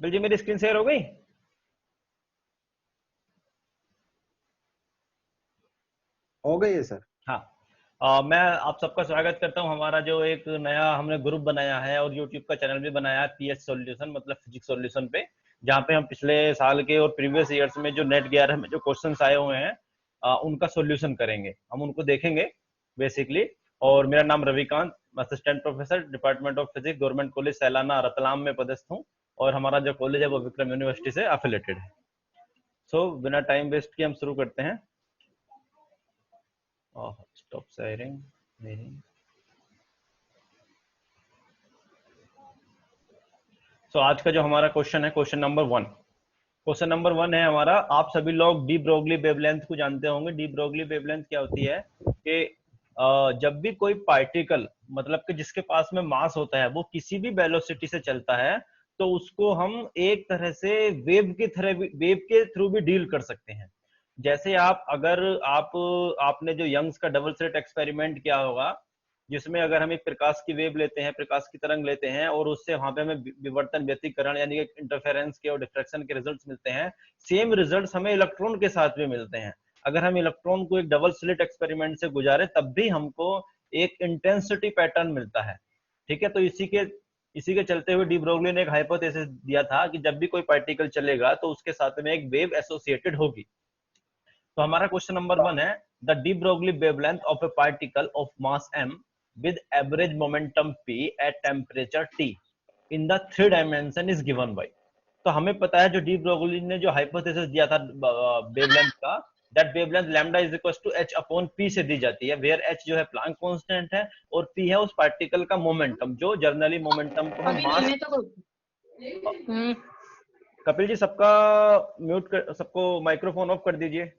कपिल जी मेरी screen share हो गई? हो गई है सर। हाँ। मैं आप सबका स्वागत करता हूँ। हमारा जो एक नया हमने ग्रुप बनाया है और यूट्यूब का चैनल भी बनाया है, पीएच सॉल्यूशन मतलब फिजिक्स सॉल्यूशन पे, जहाँ पे हम पिछले साल के और प्रीवियस ईयर्स में जो नेट 11 में जो क्वेश्चंस आए हुए हैं उनका सॉल्यूशन करेंगे, हम उनको देखेंगे बेसिकली। और मेरा नाम Ravikant, assistant professor, department of physics, government college Sailana Ratlam में पदस्थ हूँ। और हमारा जो कॉलेज है वो विक्रम यूनिवर्सिटी से एफिलेटेड है। सो बिना टाइम वेस्ट किए हम शुरू करते हैं। Stop sharing. सो आज का जो हमारा क्वेश्चन है, क्वेश्चन नंबर 1। क्वेश्चन नंबर 1 है हमारा, आप सभी लोग डी ब्रोगली वेवलेंथ को जानते होंगे। डी ब्रोगली वेवलेंथ क्या होती है कि जब भी कोई पार्टिकल, मतलब कि जिसके पास में मास होता है, वो किसी भी वेलोसिटी से चलता है, तो उसको हम एक तरह से वेव के थ्रू भी डील कर सकते हैं। जैसे अगर आपने जो यंग्स का डबल स्लिट एक्सपेरिमेंट किया होगा, जिसमें अगर हम एक प्रकाश की वेव लेते हैं, प्रकाश की तरंग लेते हैं, और उससे वहां पे हमें विवर्तन, व्यतिकरण यानी कि इंटरफेरेंस के और डिफ्रैक्शन के रिजल्ट्स मिलते हैं। सेम रिजल्ट्स हमें इलेक्ट्रॉन के साथ भी मिलते हैं। अगर हम इलेक्ट्रॉन को एक डबल स्लिट एक्सपेरिमेंट से गुजारे तब भी हमको एक इंटेंसिटी पैटर्न मिलता है। ठीक है, तो इसी के चलते हुए डी ब्रोगली ने एक हाइपोथेसिस दिया था कि जब भी कोई पार्टिकल चलेगा तो उसके साथ में एक वेव एसोसिएटेड होगी। तो हमारा क्वेश्चन नंबर 1 है, the D Broglie wavelength of A particle of mass m with average momentum p at temperature t in the 3 dimension is given by। तो हमें पता है जो डी ब्रोगली ने जो हाइपोथेसिस दिया था वेवलेंथ का, that wavelength lambda is equal to h upon p से दी जाती है, वेयर h जो है प्लैंक कांस्टेंट है और p है उस पार्टिकल का मोमेंटम, जो जर्नली मोमेंटम को हम मास। कपिल जी सबका म्यूट कर, सबको माइक्रोफोन ऑफ कर दीजिए।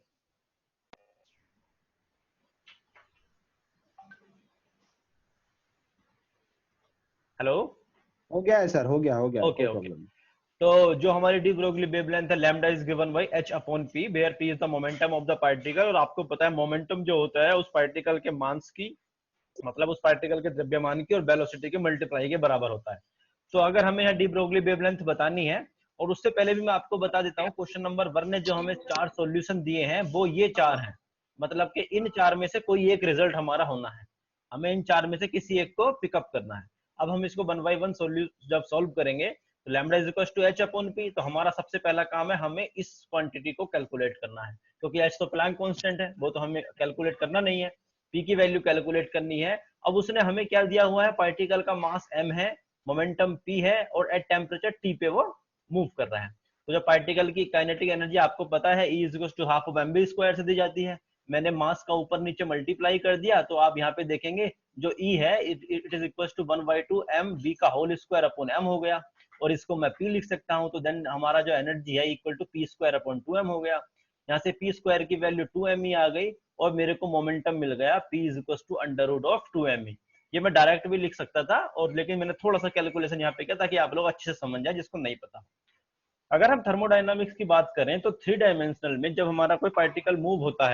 हेलो। हो गया है सर, हो गया, ओके कोई ओके। प्रॉब्लम तो जो हमारी डी ब्रोगली वेवलेंथ है, lambda is given by h upon p, where p is the momentum of the particle. और आपको पता है मोमेंटम जो होता है उस पार्टिकल के मास की, मतलब उस पार्टिकल के द्रव्यमान की और वेलोसिटी के मल्टीप्लाई के बराबर होता है। तो अगर हमें यहाँ डी ब्रोगली वेवलेंथ बतानी है, और उससे पहले भी मैं आपको बता देता हूँ, क्वेश्चन नंबर 1 ने जो हमें 4 सॉल्यूशन दिए हैं वो ये 4 हैं। मतलब कि इन 4 में से कोई एक रिजल्ट हमारा होना है, हमें इन 4 में से किसी एक को पिकअप करना है। अब हम इसको 1 बाय 1 जब सॉल्व करेंगे, तो lambda is equal to h upon p, तो हमारा सबसे पहला काम है हमें इस क्वांटिटी को कैलकुलेट करना है, क्योंकि h तो प्लैंक कांस्टेंट है, वो तो हमें कैलकुलेट करना नहीं है, p की वैल्यू कैलकुलेट करनी है। अब उसने हमें क्या दिया हुआ है, पार्टिकल का मास m है, मोमेंटम p है, और एट टेम्परेचर t पे वो मूव कर रहा है। तो जो पार्टिकल की काइनेटिक एनर्जी आपको पता है E is equal to half of mv square से दी जाती है। मैंने मास का ऊपर नीचे मल्टीप्लाई कर दिया, तो आप यहाँ पे देखेंगे जो E है it is equal to 1/2 mv का होल स्क्वायर अपॉन m हो गया, और इसको मैं p लिख सकता हूँ। तो देन हमारा जो एनर्जी है equal to p square upon 2m हो गया। यहाँ से p स्क्वायर की वैल्यू 2m ही आ गई, और मेरे को मोमेंटम मिल गया p is equal to under root of 2m। ये मैं डायरेक्ट भी लिख सकता था, और लेकिन मैंने थोड़ा सा कैलकुलेशन यहाँ पे किया ताकि आप लोग अच्छे से समझ जाए जिसको नहीं पता। अगर हम थर्मोडायनामिक्स की बात करें तो 3 डायमेंशनल में जब हमारा कोई पार्टिकल मूव होता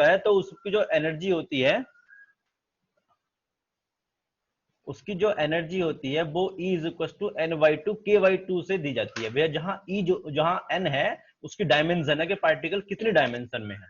है, तो उसकी जो एनर्जी होती है, वो E is equal to n/2 k/2 से दी जाती है। भैया जहां n है उसकी डायमेंशन है कि पार्टिकल कितनी डायमेंशन में है।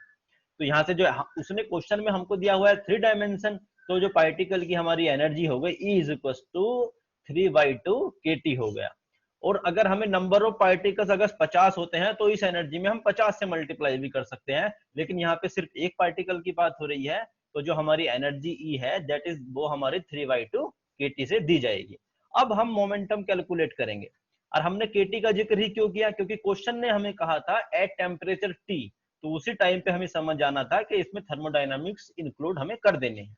तो यहाँ से जो उसने क्वेश्चन में हमको दिया हुआ है 3 डायमेंशन, तो जो पार्टिकल की हमारी एनर्जी हो गई E is equal to 3/2 kT हो गया। और अगर हमें नंबर ऑफ पार्टिकल्स अगर 50 होते हैं तो इस एनर्जी में हम 50 से मल्टीप्लाई भी कर सकते हैं, लेकिन यहाँ पे सिर्फ एक पार्टिकल की बात हो रही है, तो जो हमारी एनर्जी E है दैट इज वो हमारी 3/2 kT से दी जाएगी। अब हम मोमेंटम कैलकुलेट करेंगे, और हमने kT का जिक्र ही क्यों किया, क्योंकि क्वेश्चन ने हमें कहा था एट टेम्परेचर T, तो उसी टाइम पे हमें समझ जाना था कि इसमें थर्मोडायनामिक्स इंक्लूड हमें कर देने हैं।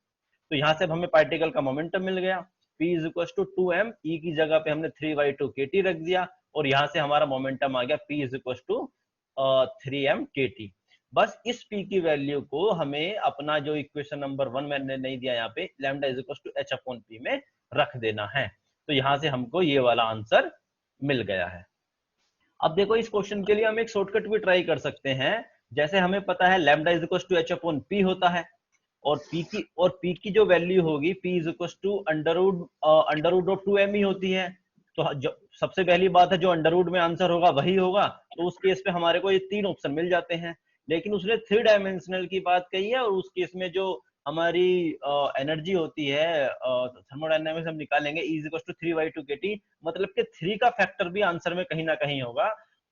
तो यहाँ से हमें पार्टिकल का मोमेंटम मिल गया, P is equal to 2m, E की जगह पे हमने 3/2 kT रख दिया, और यहाँ से हमारा मोमेंटम आ गया P is equal to 3m kT। बस इस P की वैल्यू को हमें अपना जो इक्वेशन नंबर 1 मैंने नहीं दिया यहाँ पे, lambda is equal to h upon p में रख देना है। तो यहाँ से हमको ये वाला आंसर मिल गया है। अब देखो इस क्वेश्चन के लिए हम एक शॉर्टकट भी ट्राई कर सकते हैं। जैसे हमें पता है lambda is equal to h upon p होता है, और p की जो वैल्यू होगी P is equal to under root of 2m ही होती है। तो सबसे पहली बात है जो अंडर रूट में आंसर होगा वही होगा, तो उस केस पे हमारे को ये 3 ऑप्शन मिल जाते हैं। लेकिन उसने 3 डायमेंशनल की बात कही है, और उस केस में जो हमारी एनर्जी होती है थर्मोडायनेमिक्स हम निकालेंगे E = 3/2 kT, मतलब कि 3 का फैक्टर भी आंसर में कहीं ना कहीं होगा।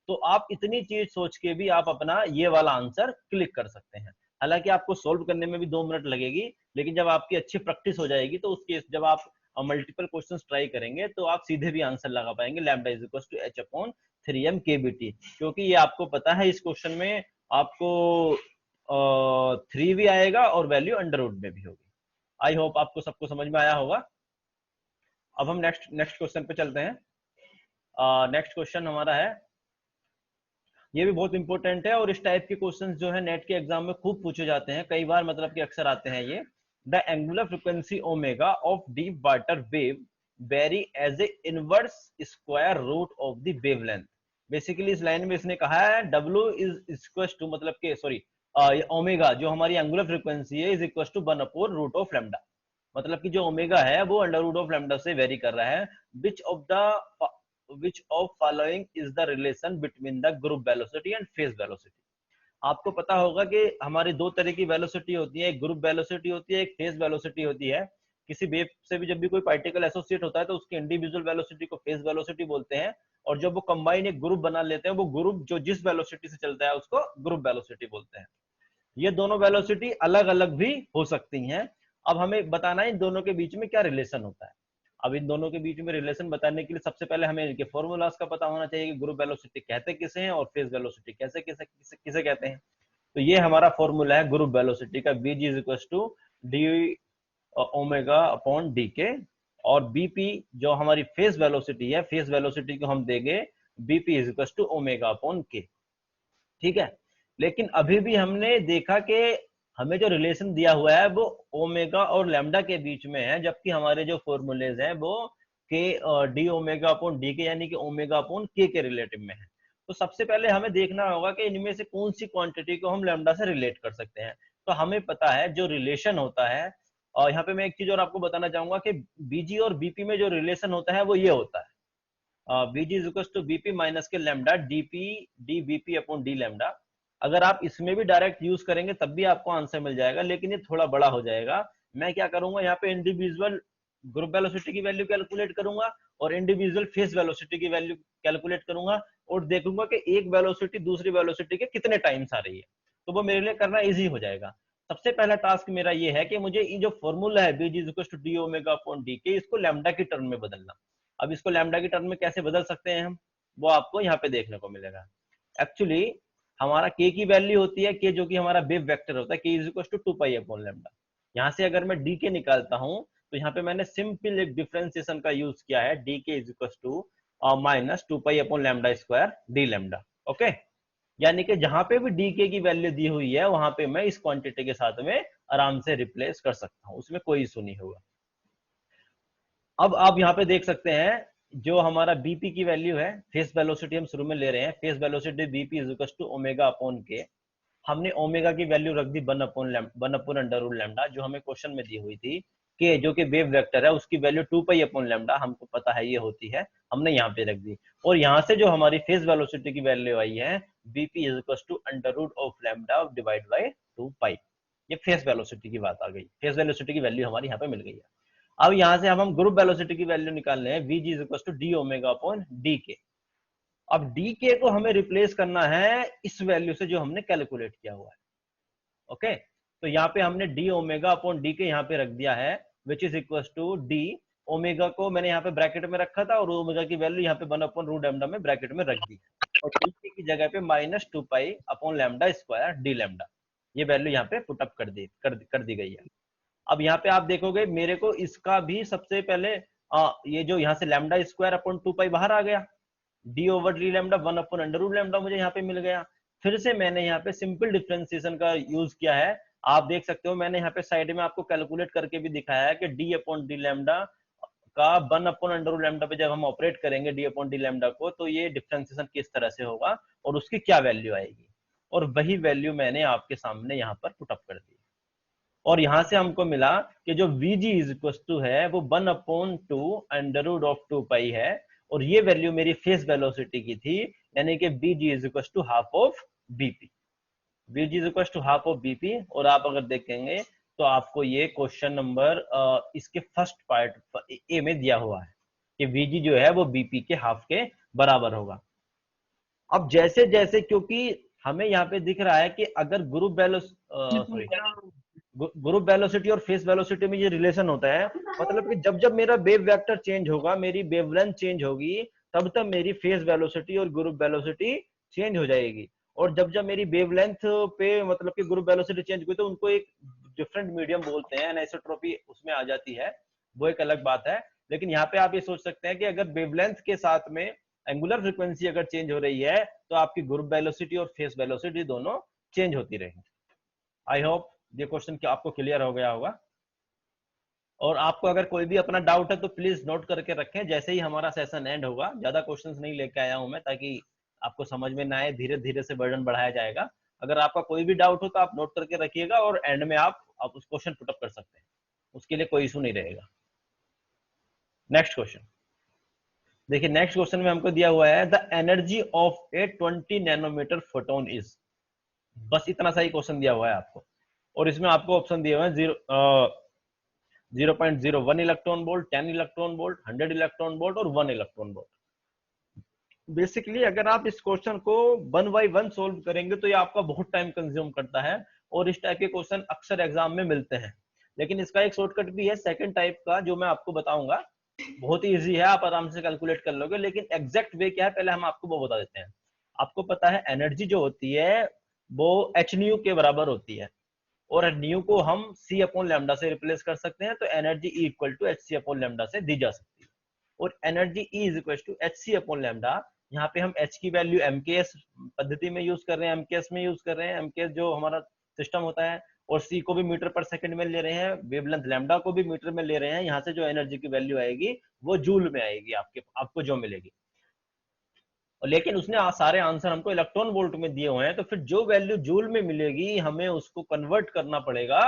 तो आप इतनी चीज सोच के भी आप अपना ये वाला आंसर क्लिक कर सकते हैं। हालांकि आपको सोल्व करने में भी 2 मिनट लगेगी, लेकिन जब आपकी अच्छी प्रैक्टिस हो जाएगी तो उसके जब आप मल्टीपल क्वेश्चंस ट्राई करेंगे तो आप सीधे भी आंसर लगा पाएंगे, लैम्डा = h/3m kBT, क्योंकि ये आपको पता है इस क्वेश्चन में आपको 3 भी आएगा और वैल्यू अंडर रूट में भी होगी। आई होप आपको सबको समझ में आया होगा। अब हम नेक्स्ट क्वेश्चन पे चलते हैं। नेक्स्ट क्वेश्चन हमारा है, ये भी बहुत इंपॉर्टेंट है, और इस टाइप के क्वेश्चंस जो है नेट के एग्जाम में खूब पूछे जाते हैं, कई बार मतलब कि अक्सर आते हैं ये। The angular frequency omega of deep water wave vary as a inverse square root of the wavelength. Basically इस लाइन में इसने कहा है W इज इक्वल टू, मतलब के सॉरी ओमेगा जो हमारी एंगुलर फ्रीक्वेंसी है इज इक्वल टू 1/√λ, मतलब कि जो ओमेगा है वो √λ से वेरी कर रहा है। which of following is the relation between the group velocity and phase velocity। आपको पता होगा कि हमारी 2 तरह की वेलोसिटी होती है, एक ग्रुप वेलोसिटी होती है, एक फेज वेलोसिटी होती है। किसी वेव से भी जब भी कोई पार्टिकल एसोसिएट होता है तो उसकी इंडिविजुअल वेलोसिटी को फेज वेलोसिटी बोलते हैं, और जब वो कंबाइन एक ग्रुप बना लेते हैं, वो ग्रुप जो जिस वेलोसिटी से चलता है उसको ग्रुप वेलोसिटी बोलते हैं। ये दोनों वेलोसिटी अलग अलग भी हो सकती हैं। अब हमें बताना है इन दोनों के बीच में क्या रिलेशन होता है। अब इन दोनों के बीच में रिलेशन बताने के लिए सबसे पहले हमें इनके फॉर्मूलाज का पता होना चाहिए कि ग्रुप वेलोसिटी कहते किसे हैं और फेज वेलोसिटी कैसे किसे किसे, किसे कहते हैं। तो ये हमारा फॉर्मूला है ग्रुप वेलोसिटी का, Vg = d omega upon D के, और Bp जो हमारी फेज वेलोसिटी है, फेज वेलोसिटी को हम देंगे Bp = ओमेगा अपॉन के। ठीक है, लेकिन अभी भी हमने देखा कि हमें जो रिलेशन दिया हुआ है वो ओमेगा और लैम्डा के बीच में है, जबकि हमारे जो फॉर्मूलेज हैं वो के डी ओमेगा अपॉन डी के यानी कि ओमेगा अपॉन के रिलेटिव में है। तो सबसे पहले हमें देखना होगा कि इनमें से कौन सी क्वांटिटी को हम लैम्डा से रिलेट कर सकते हैं। तो हमें पता है जो रिलेशन होता है, और यहाँ पे मैं एक चीज और आपको बताना चाहूंगा कि बीजी और बीपी में जो रिलेशन होता है वो ये होता है, बीजी = बीपी माइनस के lambda DP D BP upon D lambda. अगर आप इसमें भी डायरेक्ट यूज करेंगे तब भी आपको आंसर मिल जाएगा, लेकिन ये थोड़ा बड़ा हो जाएगा। मैं क्या करूंगा, यहाँ पे इंडिविजुअल ग्रुप वेलोसिटी की वैल्यू कैलकुलेट करूंगा और इंडिविजुअल फेज वेलोसिटी की वैल्यू कैलकुलेट करूंगा, और देखूंगा कि एक वेलोसिटी दूसरी वेलोसिटी के कितने टाइम्स आ रही है, तो वो मेरे लिए करना इजी हो जाएगा। सबसे पहला टास्क मेरा ये है कि मुझे ये जो फॉर्मूला है Bg = d omega upon D के, इसको लैम्डा की टर्म में बदलना। अब इसको लैम्डा की टर्म में कैसे बदल सकते हैं हम, वो आपको यहाँ पे देखने को मिलेगा। एक्चुअली हमारा k की वैल्यू होती है k, जो कि हमारा वेव वेक्टर होता है, k = 2 पाई अपॉन लैम्डा। यहाँ से अगर मैं डी के निकालता हूँ तो यहाँ पे मैंने सिंपल एक डिफरेंशिएशन का यूज किया है, डी के -2 pi upon lambda square D lambda. Okay, यानी कि जहां पे भी डी के की वैल्यू दी हुई है वहां पे मैं इस क्वांटिटी के साथ में आराम से रिप्लेस कर सकता हूँ, उसमें कोई इशू नहीं होगा। अब आप यहाँ पे देख सकते हैं जो हमारा बीपी की वैल्यू है, फेस वेलोसिटी हम शुरू में ले रहे हैं, face velocity BP = omega upon के। हमने ओमेगा की वैल्यू रख दी 1/√λ, जो हमें क्वेश्चन में दी हुई थी, के जो कि वेव वेक्टर है उसकी वैल्यू 2 पाई अपॉन लैम्डा हमको पता है ये होती है, हमने यहाँ पे रख दी। और यहाँ से जो हमारी फेज वेलोसिटी की वैल्यू आई है बीपी = λ/ 2 पाई, ये फेज वेलोसिटी की बात आ गई, फेज वेलोसिटी की वैल्यू हमारी यहाँ पे मिल गई है। अब यहाँ से हम ग्रुप वेलोसिटी की वैल्यू निकाल रहे हैं, Vg = d omega upon D के। अब डी के को हमें रिप्लेस करना है इस वैल्यू से जो हमने कैलकुलेट किया हुआ है। ओके, तो यहाँ पे हमने डी ओमेगा अपॉन डी के यहाँ पे रख दिया है, which is equal to D omega को मैंने यहाँ पे ब्रैकेट में रखा था और ओमेगा की वैल्यू यहाँ पे 1/√λ में ब्रैकेट में रख दी, और डी के की जगह पे -2 pi upon lambda square D lambda, ये वैल्यू यहाँ पे पुट अप कर दी गई है। अब यहाँ पे आप देखोगे मेरे को इसका भी सबसे पहले ये जो यहाँ से लैम्डा स्क्वायर अपॉन 2 पाई बाहर आ गया, d/d लैम्डा 1/√λ मुझे यहाँ पे मिल गया। फिर से मैंने यहाँ पे सिंपल डिफरेंशिएशन का यूज किया है, आप देख सकते हो मैंने यहाँ पे साइड में आपको कैलकुलेट करके भी दिखाया है कि d/d लैम्डा का 1/√λ पे जब हम ऑपरेट करेंगे d/d लैम्डा को, तो ये डिफरेंशिएशन किस तरह से होगा और उसकी क्या वैल्यू आएगी, और वही वैल्यू मैंने आपके सामने यहाँ पर पुट अप कर दी। और यहां से हमको मिला कि जो Vg = है वो 1/2 √2 पाई है, और ये वैल्यू मेरी फेस वेलोसिटी की थी, यानी कि bg is equal to half of bp। bg is equal to half of bp। और आप अगर देखेंगे तो आपको ये क्वेश्चन नंबर इसके फर्स्ट पार्ट ए में दिया हुआ है कि bg जो है वो bp के हाफ के बराबर होगा। अब जैसे जैसे, क्योंकि हमें यहाँ पे दिख रहा है कि अगर ग्रुप वेलोसिटी और फेस वेलोसिटी में ये रिलेशन होता है, मतलब कि जब जब मेरा वेव वेक्टर चेंज होगा, मेरी वेवलेंथ चेंज होगी, तब तब मेरी फेस वेलोसिटी और ग्रुप वेलोसिटी चेंज हो जाएगी। और जब जब मेरी वेवलेंथ पे मतलब कि ग्रुप वेलोसिटी चेंज हुई तो उनको एक डिफरेंट मीडियम बोलते हैं, एनिसोट्रॉपी उसमें आ जाती है, वो एक अलग बात है। लेकिन यहाँ पे आप ये सोच सकते हैं कि अगर वेवलेंथ के साथ में एंगुलर फ्रीक्वेंसी अगर चेंज हो रही है तो आपकी ग्रुप वेलोसिटी और फेस वेलोसिटी दोनों चेंज होती रहेंगी। आई होप ये क्वेश्चन आपको क्लियर हो गया होगा। और आपको अगर कोई भी अपना डाउट है तो प्लीज नोट करके रखें, जैसे ही हमारा सेशन एंड होगा। ज्यादा क्वेश्चंस नहीं लेके आया हूं मैं ताकि आपको समझ में ना आए, धीरे धीरे से बर्डन बढ़ाया जाएगा। अगर आपका कोई भी डाउट हो तो आप नोट करके रखिएगा और एंड में आप उस क्वेश्चन पुटअप कर सकते हैं, उसके लिए कोई इशू नहीं रहेगा। नेक्स्ट क्वेश्चन देखिए, नेक्स्ट क्वेश्चन में हमको दिया हुआ है the energy of a 20 nanometer photon is. बस इतना सा ही क्वेश्चन दिया हुआ है आपको, और इसमें आपको ऑप्शन दिए हुए हैं 0.01 electron volt, 10 electron volt, 100 electron volt और 1 इलेक्ट्रॉन वोल्ट। बेसिकली अगर आप इस क्वेश्चन को 1 बाय 1 सोल्व करेंगे तो ये आपका बहुत टाइम कंज्यूम करता है, और इस टाइप के क्वेश्चन अक्सर एग्जाम में मिलते हैं। लेकिन इसका एक शॉर्टकट भी है सेकंड टाइप का, जो मैं आपको बताऊंगा, बहुत ही इजी है, आप आराम से कैलकुलेट कर लोगे। लेकिन एग्जैक्ट वे क्या है पहले हम आपको वो बता देते हैं। आपको पता है एनर्जी जो होती है वो एच न्यू के बराबर होती है, और न्यू को हम सी अपॉन लैम्डा से रिप्लेस कर सकते हैं, तो energy E equal to H C upon lambda से दी जा सकती है। और energy E is equal to H C upon lambda, यहाँ पे हम एच की वैल्यू एमकेएस पद्धति में यूज कर रहे हैं, एमकेएस में यूज कर रहे हैं, एमकेएस जो हमारा सिस्टम होता है, और सी को भी मीटर पर सेकंड में ले रहे हैं, वेवलेंथ लैम्डा को भी मीटर में ले रहे हैं। यहाँ से जो एनर्जी की वैल्यू आएगी वो जूल में आएगी, आपको जो मिलेगी। लेकिन उसने सारे आंसर हमको इलेक्ट्रॉन वोल्ट में दिए हुए हैं, तो फिर जो वैल्यू जूल में मिलेगी हमें उसको कन्वर्ट करना पड़ेगा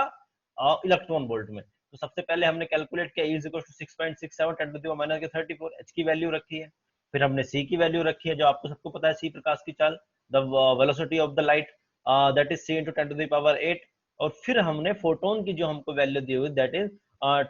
इलेक्ट्रॉन वोल्ट में। तो सबसे पहले हमने कैलकुलेट किया, is equal to 6.67 10 to the power -34 H की वैल्यू रखी है। फिर हमने सी की वैल्यू रखी है, जो आपको सबको पता है, सी प्रकाश की चाल, the velocity of the light, that is C into 10 to the power 8। और फिर हमने फोटोन की जो हमको वैल्यू दी हुई, that is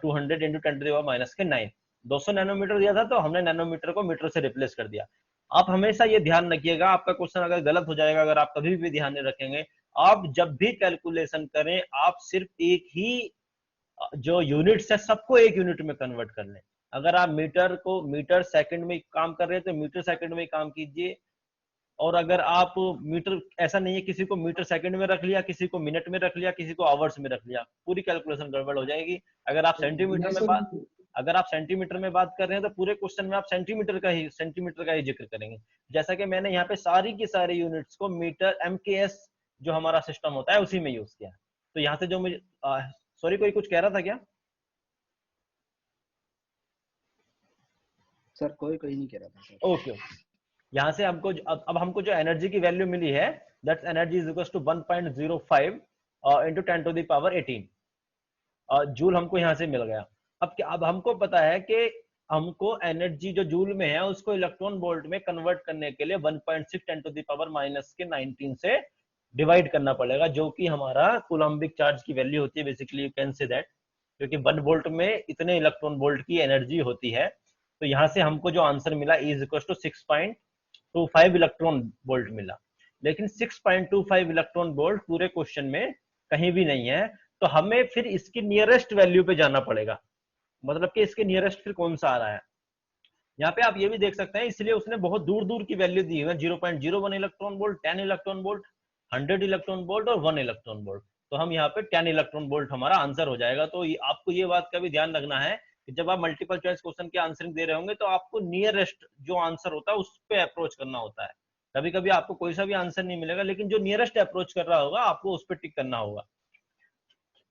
200 into 10 to the power -9। 200 nanometer दिया था, तो हमने नैनोमीटर को मीटर से रिप्लेस कर दिया। आप हमेशा ये ध्यान रखिएगा, आपका क्वेश्चन अगर गलत हो जाएगा, अगर आप कभी भी ध्यान नहीं रखेंगे, आप जब भी कैलकुलेशन करें आप सिर्फ एक ही जो यूनिट्स है सबको एक यूनिट में कन्वर्ट कर लें। अगर आप मीटर को मीटर सेकंड में काम कर रहे हैं तो मीटर सेकंड में काम कीजिए। और अगर आप मीटर, ऐसा नहीं है किसी को मीटर सेकंड में रख लिया, किसी को मिनट में रख लिया, किसी को आवर्स में रख लिया, पूरी कैलकुलेशन गड़बड़ हो जाएगी। अगर आप सेंटीमीटर में बात अगर आप सेंटीमीटर में बात कर रहे हैं तो पूरे क्वेश्चन में आप सेंटीमीटर का ही जिक्र करेंगे। जैसा कि मैंने यहाँ पे सारी की सारी यूनिट्स को मीटर एमकेएस जो हमारा सिस्टम होता है उसी में यूज किया। तो यहाँ से जो मुझे सॉरी, कोई कुछ कह रहा था क्या? सर कोई नहीं कह रहा था सर। ओके, यहाँ से हमको अब हमको जो एनर्जी की वैल्यू मिली है, that's energy is equal to 1.05 into 10 to the power 18 joule हमको यहाँ से मिल गया। अब हमको पता है कि हमको एनर्जी जो जूल में है उसको इलेक्ट्रॉन वोल्ट में कन्वर्ट करने के लिए 1.6 10 टू द पावर -19 से डिवाइड करना पड़ेगा, जो कि हमारा कूलम्बिक चार्ज की वैल्यू होती है। Basically you can say that, क्योंकि 1 वोल्ट में इतने इलेक्ट्रॉन वोल्ट की एनर्जी होती है। तो यहाँ से हमको जो आंसर मिला is equal to 6.25 electron volt मिला। लेकिन 6.25 इलेक्ट्रॉन वोल्ट पूरे क्वेश्चन में कहीं भी नहीं है, तो हमें फिर इसकी नियरेस्ट वैल्यू पे जाना पड़ेगा। मतलब कि इसके नियरेस्ट फिर कौन सा आ रहा है, यहाँ पे आप ये भी देख सकते हैं, इसलिए उसने बहुत दूर दूर की वैल्यू दी है, 0.01 electron volt, 10 electron volt, 100 electron volt और 1 इलेक्ट्रॉन वोल्ट। तो हम यहाँ पे 10 इलेक्ट्रॉन वोल्ट हमारा आंसर हो जाएगा। तो आपको ये बात का भी ध्यान रखना है कि जब आप मल्टीपल चॉइस क्वेश्चन के आंसरिंग दे रहे होंगे तो आपको नियरेस्ट जो आंसर होता है उस पर अप्रोच करना होता है। कभी कभी आपको कोई सा भी आंसर नहीं मिलेगा, लेकिन जो नियरेस्ट अप्रोच कर रहा होगा आपको उस पर टिक करना होगा।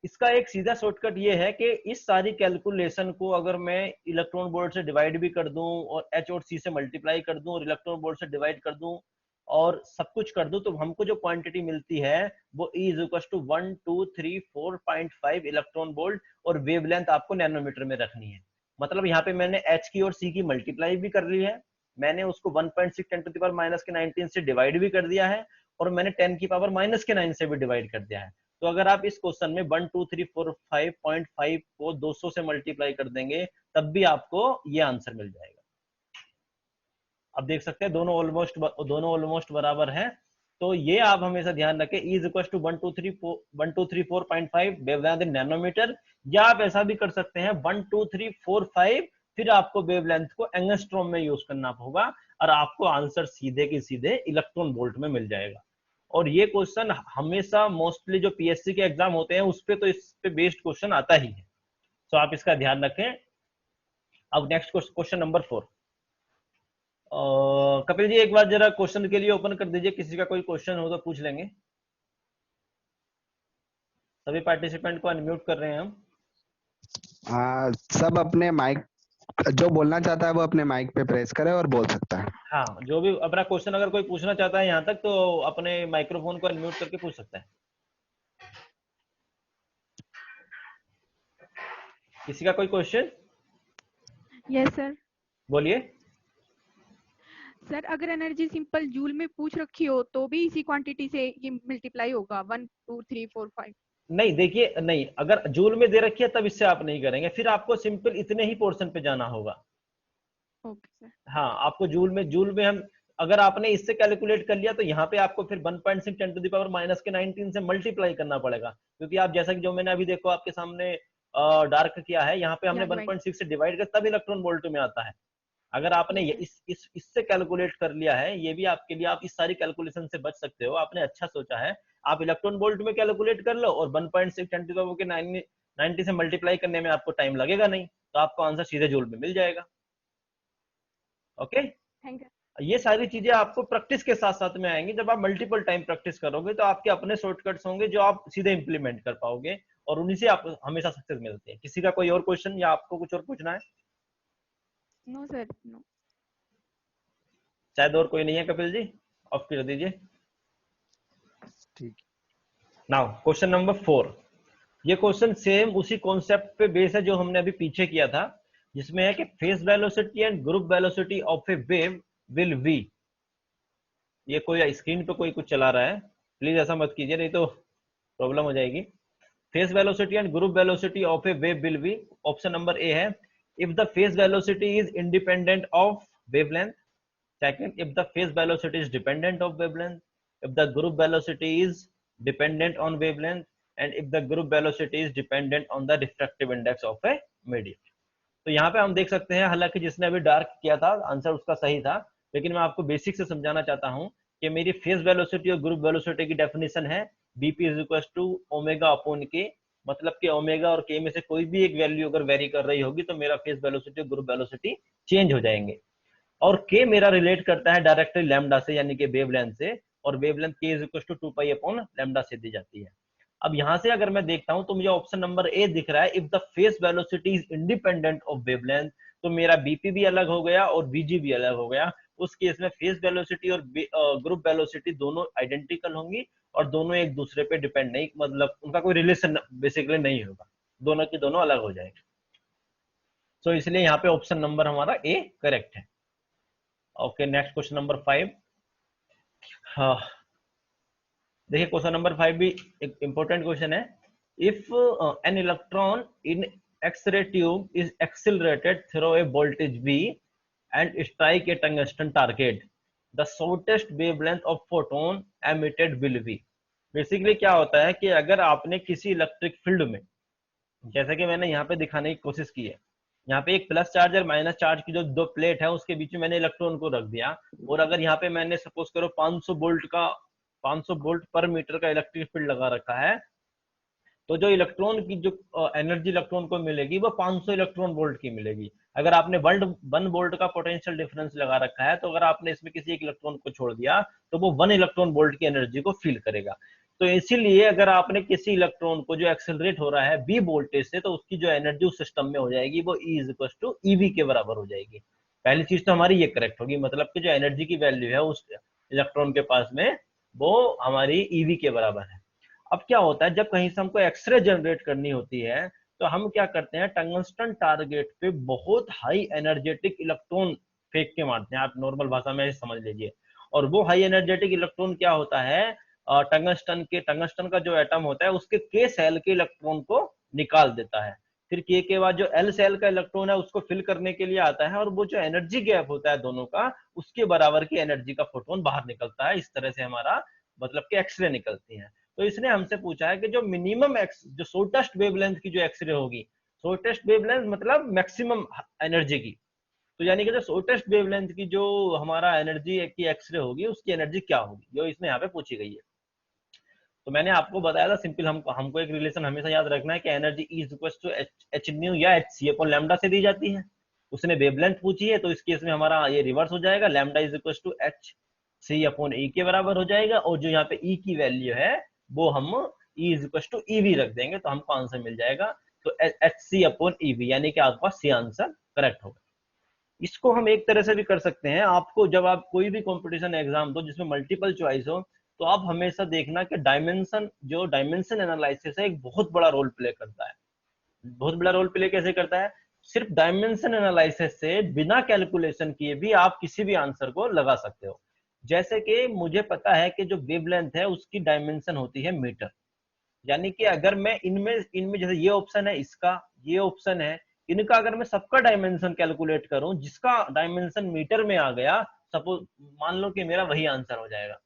इसका एक सीधा शॉर्टकट ये है कि इस सारी कैलकुलेशन को अगर मैं इलेक्ट्रॉन वोल्ट से डिवाइड भी कर दूं और एच और सी से मल्टीप्लाई कर दूं और इलेक्ट्रॉन वोल्ट से डिवाइड कर दूं और सब कुछ कर दूं, तो हमको जो क्वांटिटी मिलती है वो E is equal to 1234.5 electron volt, और वेवलेंथ आपको नैनोमीटर में रखनी है। मतलब यहाँ पे मैंने एच की और सी की मल्टीप्लाई भी कर ली है, मैंने उसको 1.6 10⁻⁻⁹ से डिवाइड भी कर दिया है और मैंने 10⁻⁻⁹ से भी डिवाइड कर दिया है। तो अगर आप इस क्वेश्चन में 1 2 3 4 5.5 को 200 से मल्टीप्लाई कर देंगे तब भी आपको ये आंसर मिल जाएगा। अब देख सकते हैं दोनों ऑलमोस्ट बराबर है। तो ये आप हमेशा ध्यान रखें, E equal to 1234.5 wavelength in nanometer, या आप ऐसा भी कर सकते हैं 12345, फिर आपको वेवलेंथ को एंगस्ट्रॉम में यूज करना होगा और आपको आंसर सीधे की सीधे इलेक्ट्रॉन वोल्ट में मिल जाएगा। और ये क्वेश्चन हमेशा मोस्टली जो पीएससी के एग्जाम होते हैं उस पे तो इस पे बेस्ड क्वेश्चन आता ही है, तो आप इसका ध्यान रखें। अब next question number 4। Kapil ji एक बार जरा क्वेश्चन के लिए ओपन कर दीजिए, किसी का कोई क्वेश्चन हो तो पूछ लेंगे। सभी पार्टिसिपेंट को अनम्यूट कर रहे हैं हम। सब अपने माइक, जो बोलना चाहता है वो अपने माइक पे प्रेस करे और बोल सकता है। हाँ, जो भी अपना क्वेश्चन अगर कोई पूछना चाहता है यहाँ तक तो अपने माइक्रोफोन को अनम्यूट करके पूछ सकता है। किसी का कोई क्वेश्चन? Yes sir. बोलिए सर अगर एनर्जी सिंपल जूल में पूछ रखी हो तो भी इसी क्वांटिटी से ये मल्टीप्लाई होगा 1 2 3 4 5? नहीं, देखिए नहीं, अगर जूल में दे रखी है तब इससे आप नहीं करेंगे, फिर आपको सिंपल इतने ही पोर्शन पे जाना होगा। Okay sir. हाँ, आपको जूल में हम अगर आपने इससे कैलकुलेट कर लिया तो यहाँ पे आपको फिर 1.6 10⁻⁻⁹ से मल्टीप्लाई करना पड़ेगा, क्योंकि आप जैसा कि जो मैंने अभी देखो आपके सामने डार्क किया है, यहाँ पे हमने 1.6 से डिवाइड कर तब इलेक्ट्रॉन वोल्ट में आता है। अगर आपने ये इससे कैलकुलेट कर लिया है, ये भी आपके लिए, आप इस सारी कैलकुलेशन से बच सकते हो। आपने अच्छा सोचा है, आप इलेक्ट्रॉन वोल्ट में कैलकुलेट कर लो और 1.6 10⁻⁹ से मल्टीप्लाई करने में आपको टाइम लगेगा नहीं, तो आपको आंसर सीधे जूल में मिल जाएगा। Okay, thank you. ये सारी चीजें आपको प्रैक्टिस के साथ साथ में आएंगी। जब आप मल्टीपल टाइम प्रैक्टिस करोगे तो आपके अपने शॉर्टकट्स होंगे जो आप सीधे इंप्लीमेंट कर पाओगे और उन्हीं से आप हमेशा सक्सेस मिलती है। किसी का कोई और क्वेश्चन या आपको कुछ और पूछना है? No sir, no. शायद और कोई नहीं है। कपिल जी ऑफ कर दीजिए। ठीक। Now question number 4। ये क्वेश्चन सेम उसी कॉन्सेप्ट पे बेस है जो हमने अभी पीछे किया था, जिसमें है कि phase velocity and group velocity of a wave will we. ये कोई स्क्रीन पे कोई कुछ चला रहा है, प्लीज ऐसा मत कीजिए नहीं तो प्रॉब्लम हो जाएगी। Phase velocity and group velocity of a wave will be. Option number A है if the phase velocity is independent of wavelength. Second, if the phase velocity is dependent of wavelength, if the group velocity is dependent on wavelength, and if the group velocity is dependent on the refractive index of a medium. तो यहाँ पे हम देख सकते हैं, हालांकि जिसने अभी डार्क किया था आंसर उसका सही था, लेकिन मैं आपको बेसिक से समझाना चाहता हूँ कि मेरी फेज वेलोसिटी और ग्रुप वेलोसिटी की डेफिनेशन है BP is equal to omega upon K. मतलब कि ओमेगा और के में से कोई भी एक वैल्यू अगर वेरी कर रही होगी तो मेरा फेज वेलोसिटी और ग्रुप वेलोसिटी चेंज हो जाएंगे। और k मेरा रिलेट करता है डायरेक्टली लैम्डा से, यानी कि वेवलेंथ से, और wavelength k is equal to 2 pi upon lambda से दी जाती है। अब यहां से अगर मैं देखता हूं तो मुझे ऑप्शन नंबर ए दिख रहा है if the phase velocity is independent of wavelength. तो मेरा बीपी भी अलग हो गया और बीजी भी अलग हो गया। उस केस में फेज वेलोसिटी और ग्रुप वेलोसिटी दोनों आइडेंटिकल होंगी और दोनों एक दूसरे पे डिपेंड नहीं, मतलब उनका कोई रिलेशन बेसिकली नहीं होगा, दोनों की दोनों अलग हो जाएंगे। तो इसलिए यहाँ पे ऑप्शन नंबर हमारा ए करेक्ट है। Okay, next question number 5। हाँ, देखिए क्वेश्चन नंबर 5 भी एक इंपॉर्टेंट क्वेश्चन है। If an electron in x-ray tube is accelerated through a voltage V and strike a tungsten target, the shortest wavelength of photon emitted will be. Basically क्या होता है कि अगर आपने किसी इलेक्ट्रिक फील्ड में, जैसे कि मैंने यहाँ पे दिखाने की कोशिश की है, यहाँ पे एक प्लस चार्ज और माइनस चार्ज की जो दो प्लेट है उसके बीच में मैंने इलेक्ट्रॉन को रख दिया, और अगर यहाँ पे मैंने सपोज करो 500 वोल्ट पर मीटर का इलेक्ट्रिक फील्ड लगा रखा है, तो जो इलेक्ट्रॉन की जो एनर्जी इलेक्ट्रॉन को मिलेगी वो 500 इलेक्ट्रॉन वोल्ट की मिलेगी। अगर आपने 1 वोल्ट का पोटेंशियल डिफरेंस लगा रखा है तो अगर आपने इसमें किसी एक इलेक्ट्रॉन को छोड़ दिया तो वो 1 इलेक्ट्रॉन वोल्ट की एनर्जी को फील करेगा। तो इसीलिए अगर आपने किसी इलेक्ट्रॉन को जो एक्सेलरेट हो रहा है बी वोल्टेज से, तो उसकी जो एनर्जी उस सिस्टम में हो जाएगी वो E is equal to EV के बराबर हो जाएगी। पहली चीज तो हमारी ये करेक्ट होगी, मतलब कि जो एनर्जी की वैल्यू है उस इलेक्ट्रॉन के पास में वो हमारी ईवी के बराबर है। अब क्या होता है, जब कहीं से हमको एक्सरे जनरेट करनी होती है तो हम क्या करते हैं, टंगस्टन टारगेट पे बहुत हाई एनर्जेटिक इलेक्ट्रॉन फेंक के मारते हैं, आप नॉर्मल भाषा में समझ लीजिए। और वो हाई एनर्जेटिक इलेक्ट्रॉन क्या होता है, टंगस्टन का जो एटम होता है उसके के सेल के इलेक्ट्रॉन को निकाल देता है। फिर के बाद जो एल सेल का इलेक्ट्रॉन है उसको फिल करने के लिए आता है, और वो जो एनर्जी गैप होता है दोनों का, उसके बराबर की एनर्जी का फोटोन बाहर निकलता है। इस तरह से हमारा मतलब कि एक्सरे निकलती है। तो इसने हमसे पूछा है कि जो मिनिमम जो शॉर्टेस्ट वेवलेंथ की जो एक्सरे होगी, शॉर्टेस्ट वेवलेंथ मतलब मैक्सिमम एनर्जी की, तो यानी कि जो शॉर्टेस्ट वेवलेंथ की जो हमारा एनर्जी की एक्सरे होगी उसकी एनर्जी क्या होगी, जो इसमें यहाँ पे पूछी गई है। तो मैंने आपको बताया था सिंपल, हमको एक रिलेशन हमेशा याद रखना है कि energy is equal to H nu या एच सी अपॉन लैम्डा से दी जाती है। उसने वेवलेंथ पूछी है तो इस केस में हमारा ये रिवर्स हो जाएगा, lambda is equal to H C upon E के बराबर हो जाएगा, और जो यहाँ पे ई की वैल्यू है वो हम E is equal to EV रख देंगे, तो हमको आंसर मिल जाएगा। तो एच सी अपॉन ईवी, यानी कि आपका सी आंसर करेक्ट होगा। इसको हम एक तरह से भी कर सकते हैं, आपको जब आप कोई भी कंपटीशन एग्जाम दो जिसमें मल्टीपल चॉइस हो, तो आप हमेशा देखना कि डायमेंशन एनालिसिस है एक बहुत बड़ा रोल प्ले करता है। बहुत बड़ा रोल प्ले कैसे करता है, सिर्फ डायमेंशन एनालिसिस से बिना कैलकुलेशन किए भी आप किसी भी आंसर को लगा सकते हो। जैसे कि मुझे पता है कि जो वेवलेंथ है उसकी डायमेंशन होती है मीटर, यानी कि अगर मैं इनमें इनमें जैसे ये ऑप्शन है, इसका ये ऑप्शन है, इनका अगर मैं सबका डायमेंशन कैलकुलेट करूं, जिसका डायमेंशन मीटर में आ गया, सपोज मान लो कि मेरा वही आंसर हो जाएगा।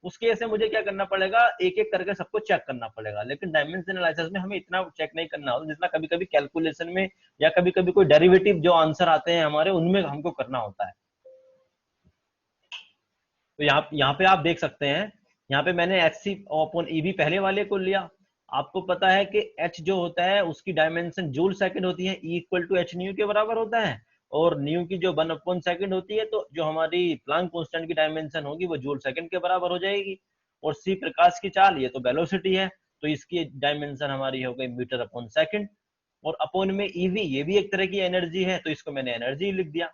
उस केस में मुझे क्या करना पड़ेगा, एक एक करके सबको चेक करना पड़ेगा। लेकिन डायमेंशन एनालिसिस में हमें इतना चेक नहीं करना होता जितना कभी कभी कैलकुलेशन में या कभी कभी कोई डेरिवेटिव जो आंसर आते हैं हमारे, उनमें हमको करना होता है। तो यहाँ पे आप देख सकते हैं, यहाँ पे मैंने एच सी अपॉन ईवी पहले वाले को लिया। आपको पता है कि एच जो होता है उसकी डायमेंशन जूल सेकंड होती है, E equal to H nu के बराबर होता है, और न्यू की जो 1/सेकंड होती है, तो जो हमारी प्लांक कांस्टेंट की डायमेंशन होगी वो जूल सेकंड के बराबर हो जाएगी। और सी प्रकाश की चाल, ये तो वेलोसिटी है, तो इसकी डायमेंशन हमारी हो गई मीटर अपॉन सेकंड। और अपॉन में ईवी, ये भी एक तरह की एनर्जी है, तो इसको मैंने एनर्जी लिख दिया।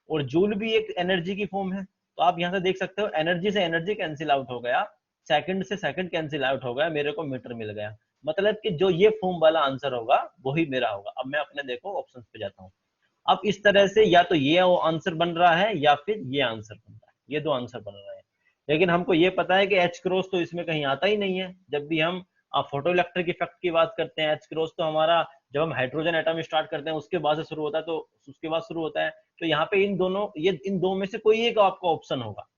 और जूल भी एक एनर्जी की फॉर्म है, तो आप यहाँ से देख सकते हो एनर्जी से एनर्जी कैंसिल आउट हो गया, सेकंड से सेकंड कैंसिल आउट हो गया, मेरे को मीटर मिल गया। मतलब कि जो ये फॉर्म वाला आंसर होगा वही मेरा होगा। अब मैं अपने देखो ऑप्शंस पे जाता हूँ। अब इस तरह से या तो ये आंसर बन रहा है या फिर ये आंसर बन रहा है, ये दो आंसर बन रहे हैं। लेकिन हमको ये पता है कि एच क्रॉस तो इसमें कहीं आता ही नहीं है। जब भी हम फोटो इलेक्ट्रिक इफेक्ट की बात करते हैं, एच क्रॉस तो हमारा जब हम हाइड्रोजन एटम स्टार्ट करते हैं उसके बाद से शुरू होता है, तो उसके बाद शुरू होता है। तो यहाँ पे इन दो में से कोई एक आपका ऑप्शन होगा।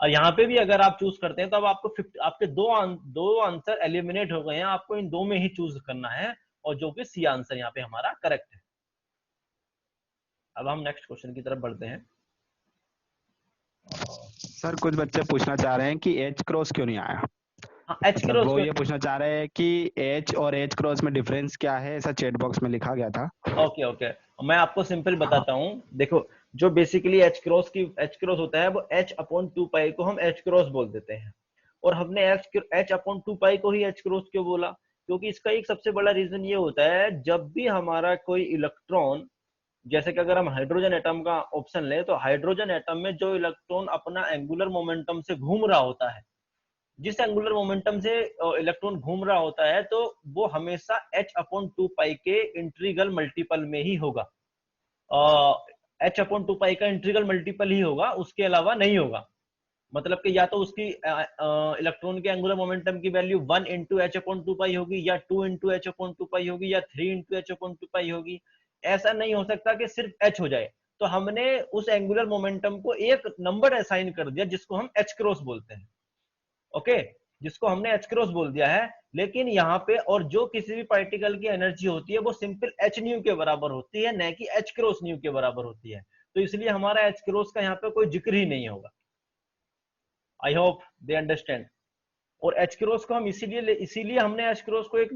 और यहाँ पे भी अगर आप चूज करते हैं तो अब आपके दो आंसर एलिमिनेट हो गए हैं, आपको इन दो में ही चूज करना है, और जो कि सी आंसर यहाँ पे हमारा करेक्ट है। अब हम नेक्स्ट क्वेश्चन की तरफ बढ़ते हैं। सर कुछ बच्चे पूछना चाह रहे हैं कि एच क्रॉस क्यों नहीं आया। हाँ, एच मतलब क्रॉस वो ये पूछना चाह रहे हैं कि एच और एच क्रॉस में डिफरेंस क्या है, ऐसा चैट बॉक्स में लिखा गया था। ओके ओके, मैं आपको सिंपल बताता हूँ। देखो, जो बेसिकली एच क्रॉस होता है वो एच अपॉन 2 पाई को हम एच क्रॉस बोल देते हैं। और हमने एच अपॉन 2 पाई को ही एच क्रॉस क्यों बोला, क्योंकि इसका एक सबसे बड़ा रीजन ये होता है, जब भी हमारा कोई इलेक्ट्रॉन, जैसे कि अगर हम हाइड्रोजन एटम का ऑप्शन ले, तो हाइड्रोजन एटम में जो इलेक्ट्रॉन अपना एंगुलर मोमेंटम से घूम रहा होता है, जिस एंगुलर मोमेंटम से इलेक्ट्रॉन घूम रहा होता है, तो वो हमेशा एच अपॉन 2 पाई के इंट्रीगल मल्टीपल में ही होगा। एच अपॉन 2 पाई का इंट्रीगल मल्टीपल ही होगा, उसके अलावा नहीं होगा। मतलब कि या तो उसकी इलेक्ट्रॉन के एंगुलर मोमेंटम की वैल्यू 1 इंटू एच अपॉन 2 पाई होगी, या 2 इंटू एच अपॉन 2 पाई होगी, या 3 इंटू एच अपॉन 2 पाई होगी। ऐसा नहीं हो सकता कि सिर्फ एच हो जाए। तो हमने उस एंगुलर मोमेंटम को एक नंबर असाइन कर दिया जिसको हम एच क्रॉस बोलते हैं। ओके, जिसको हमने एच क्रॉस बोल दिया है। लेकिन यहाँ पे और जो किसी भी पार्टिकल की एनर्जी होती है वो सिंपल एच न्यू के बराबर होती है, न कि एच क्रॉस न्यू के बराबर होती है। तो इसलिए हमारा एच क्रॉस का यहाँ पे कोई जिक्र ही नहीं होगा। I hope they understand. और एच क्रॉस को हम इसीलिए हमने एच क्रॉस को एक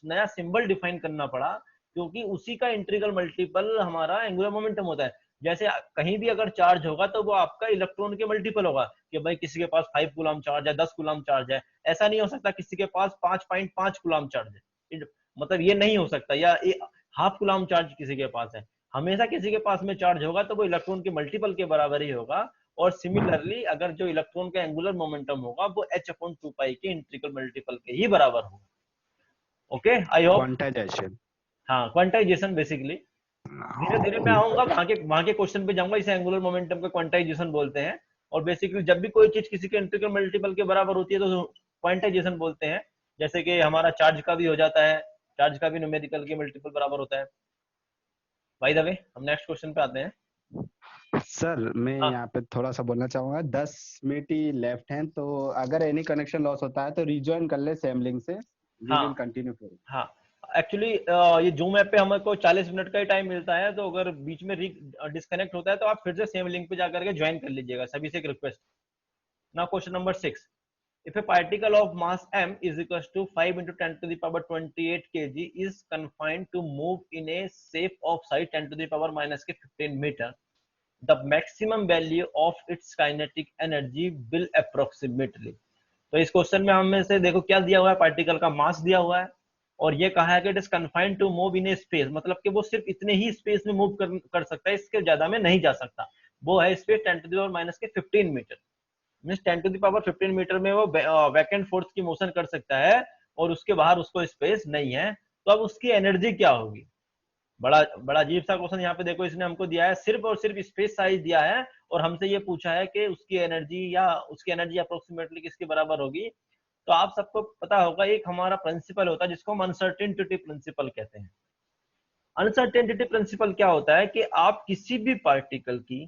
नया सिंबल डिफाइन करना पड़ा, क्योंकि उसी का इंट्रीगल मल्टीपल हमारा एंगुलर मोमेंटम होता है। जैसे कहीं भी अगर चार्ज होगा तो वो आपका इलेक्ट्रॉन के मल्टीपल होगा, कि भाई किसी के पास 5 कूलम चार्ज है, 10 कूलम चार्ज है। ऐसा नहीं हो सकता किसी के पास 5.5 कूलम चार्ज है, मतलब ये नहीं हो सकता, या हाफ कूलम चार्ज किसी के पास है। हमेशा किसी के पास में चार्ज होगा तो वो इलेक्ट्रॉन के मल्टीपल के बराबर ही होगा। और सिमिलरली अगर जो इलेक्ट्रॉन का एंगुलर मोमेंटम होगा वो एच अपॉन 2 पाई के इंट्रीगल मल्टीपल के ही बराबर होगा। Okay, I hope. क्वांटाइजेशन। हाँ, क्वांटाइजेशन बेसिकली। धीरे धीरे मैं आऊंगा वहां के क्वेश्चन पे जाऊंगा। इसे एंगुलर मोमेंटम का क्वांटाइजेशन बोलते हैं। और बेसिकली जब भी कोई चीज किसी के इंटीग्रल मल्टीपल के बराबर होती है तो क्वांटाइजेशन बोलते हैं। जैसे कि हमारा चार्ज का भी हो जाता है, चार्ज का भी न्यूमेरिकल के मल्टीपल बराबर होता है। बाय द वे हम नेक्स्ट क्वेश्चन पे आते हैं। सर मैं हाँ यहाँ पे थोड़ा सा बोलना चाहूंगा। 10 मिनट ही लेफ्ट हैं, तो अगर एनी कनेक्शन लॉस होता है तो रिज्वाइन कर ले सेम लिंक से। वी हाँ विल कंटिन्यू फिर। हाँ। एक्चुअली ये जूम ऐप पे हमको 40 मिनट का ही टाइम मिलता है, तो अगर बीच में डिस्कनेक्ट होता है तो आप फिर से सेम लिंक पे जाकर के ज्वाइन कर लीजिएगा। सभी से एक request. Now question number 6। If a particle of mass m is equals to 5 into 10 to the power 28 kg is confined to move in a shape of size 10 to the power minus के 15 meter, the maximum value of its kinetic energy will approximately। तो इस question में हमें से देखो क्या दिया हुआ है, पार्टिकल का मास दिया हुआ है और ये कहा है कि it is confined to move in a space, मतलब कि वो सिर्फ इतने ही स्पेस में मूव कर सकता है, इसके ज्यादा में नहीं जा सकता। वो है space 10 to the power minus के 15 meter. Means 10 to the power 15 meter में वो वैकेंट फोर्स की मोशन कर सकता है और उसके बाहर उसको स्पेस नहीं है। तो अब उसकी एनर्जी क्या होगी? बड़ा बड़ा अजीब सा क्वेश्चन यहाँ पे देखो, इसने हमको दिया है सिर्फ और सिर्फ स्पेस साइज दिया है और हमसे ये पूछा है कि उसकी एनर्जी अप्रोक्सीमेटली किसके बराबर होगी। तो आप सबको पता होगा एक हमारा प्रिंसिपल होता है जिसको हम अनसर्टेनिटी प्रिंसिपल कहते हैं। अनसर्टेनिटी प्रिंसिपल क्या होता है कि आप किसी भी पार्टिकल की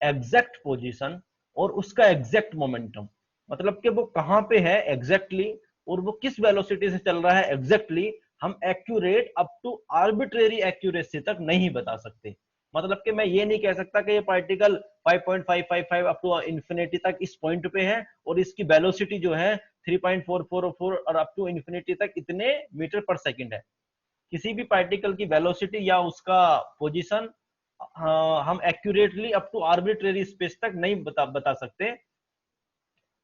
एग्जैक्ट पोजीशन और उसका एग्जैक्ट मोमेंटम, मतलब कि वो कहां पे है एग्जैक्टली और वो किस वेलोसिटी से चल रहा है एग्जैक्टली, हम accurate up to arbitrary accuracy तक नहीं बता सकते। मतलब कि मैं ये नहीं कह सकता कि ये पार्टिकल 5.555 अप टू इंफिनिटी तक इस पॉइंट पे है और इसकी वेलोसिटी जो है 3.444 और अप टू इंफिनिटी तक इतने मीटर पर सेकंड है। किसी भी पार्टिकल की वेलोसिटी या उसका पोजीशन हम accurately up to arbitrary space तक नहीं बता सकते।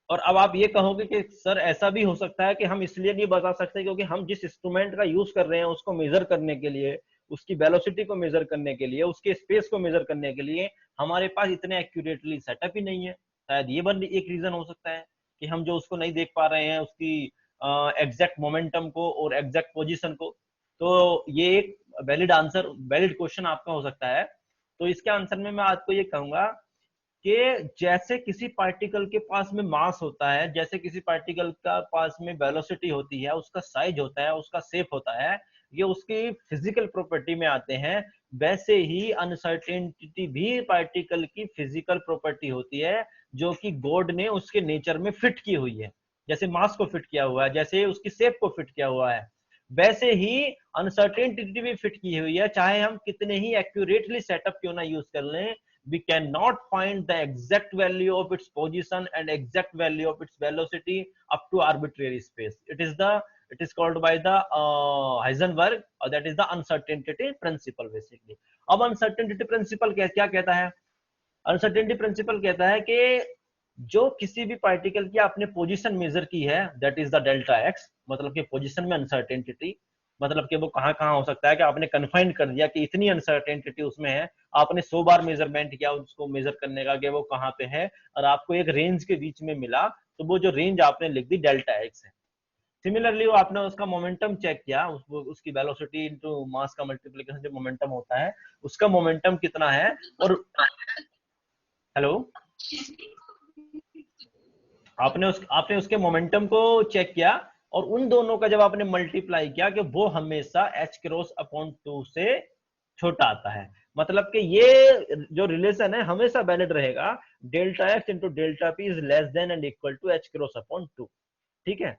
और अब आप ये कहोगे कि सर ऐसा भी हो सकता है कि हम इसलिए नहीं बता सकते क्योंकि हम जिस इंस्ट्रूमेंट का यूज कर रहे हैं उसको मेजर करने के लिए, उसकी वेलोसिटी को मेजर करने के लिए, उसके स्पेस को मेजर करने के लिए हमारे पास इतने एक्यूरेटली सेटअप ही नहीं है। शायद ये बन एक रीजन हो सकता है कि हम जो उसको नहीं देख पा रहे हैं उसकी एग्जैक्ट मोमेंटम को और एग्जैक्ट पोजिशन को। तो ये एक वैलिड क्वेश्चन आपका हो सकता है। तो इसके आंसर में मैं आपको ये कहूंगा कि जैसे किसी पार्टिकल के पास में मास होता है, जैसे किसी पार्टिकल का पास में वेलोसिटी होती है, उसका साइज होता है, उसका शेप होता है, ये उसकी फिजिकल प्रॉपर्टी में आते हैं, वैसे ही अनसर्टेनिटी भी पार्टिकल की फिजिकल प्रॉपर्टी होती है जो कि गॉड ने उसके नेचर में फिट की हुई है। जैसे मास को फिट किया हुआ है, जैसे उसकी शेप को फिट किया हुआ है, वैसे ही अनसर्टेनिटी भी फिट की हुई है। चाहे हम कितने ही एक्यूरेटली सेटअप क्यों ना यूज कर लें, we cannot find the exact value of its position and exact value of its velocity up to arbitrary space. It is called by the Heisenberg, or that is the uncertainty principle basically। अब uncertainty principle क्या कहता है? uncertainty principle कहता है कि जो किसी भी पार्टिकल की आपने पोजीशन मेजर की है, that is the delta x, मतलब कि पोजीशन में अनसर्टेनिटी, मतलब कि वो कहां कहां हो सकता है कि आपने कन्फाइन कर दिया कि इतनी अनसर्टेनिटी उसमें है, आपने 100 बार मेजरमेंट किया उसको मेजर करने का कि वो कहां पे है और आपको एक रेंज के बीच में मिला, तो वो जो रेंज आपने लिख दी डेल्टा एक्स है। सिमिलरली वो आपने उसका मोमेंटम चेक किया, उसकी वेलोसिटी इनटू मास का मल्टीप्लिकेशन जो मोमेंटम होता है उसका मोमेंटम कितना है। और हेलो, आपने उसके मोमेंटम को चेक किया और उन दोनों का जब आपने मल्टीप्लाई किया कि वो हमेशा h क्रॉस अपॉन 2 से छोटा आता है। मतलब कि ये जो रिलेशन है हमेशा वैलिड रहेगा, delta X into delta P is less than and equal to h cross upon 2। ठीक है।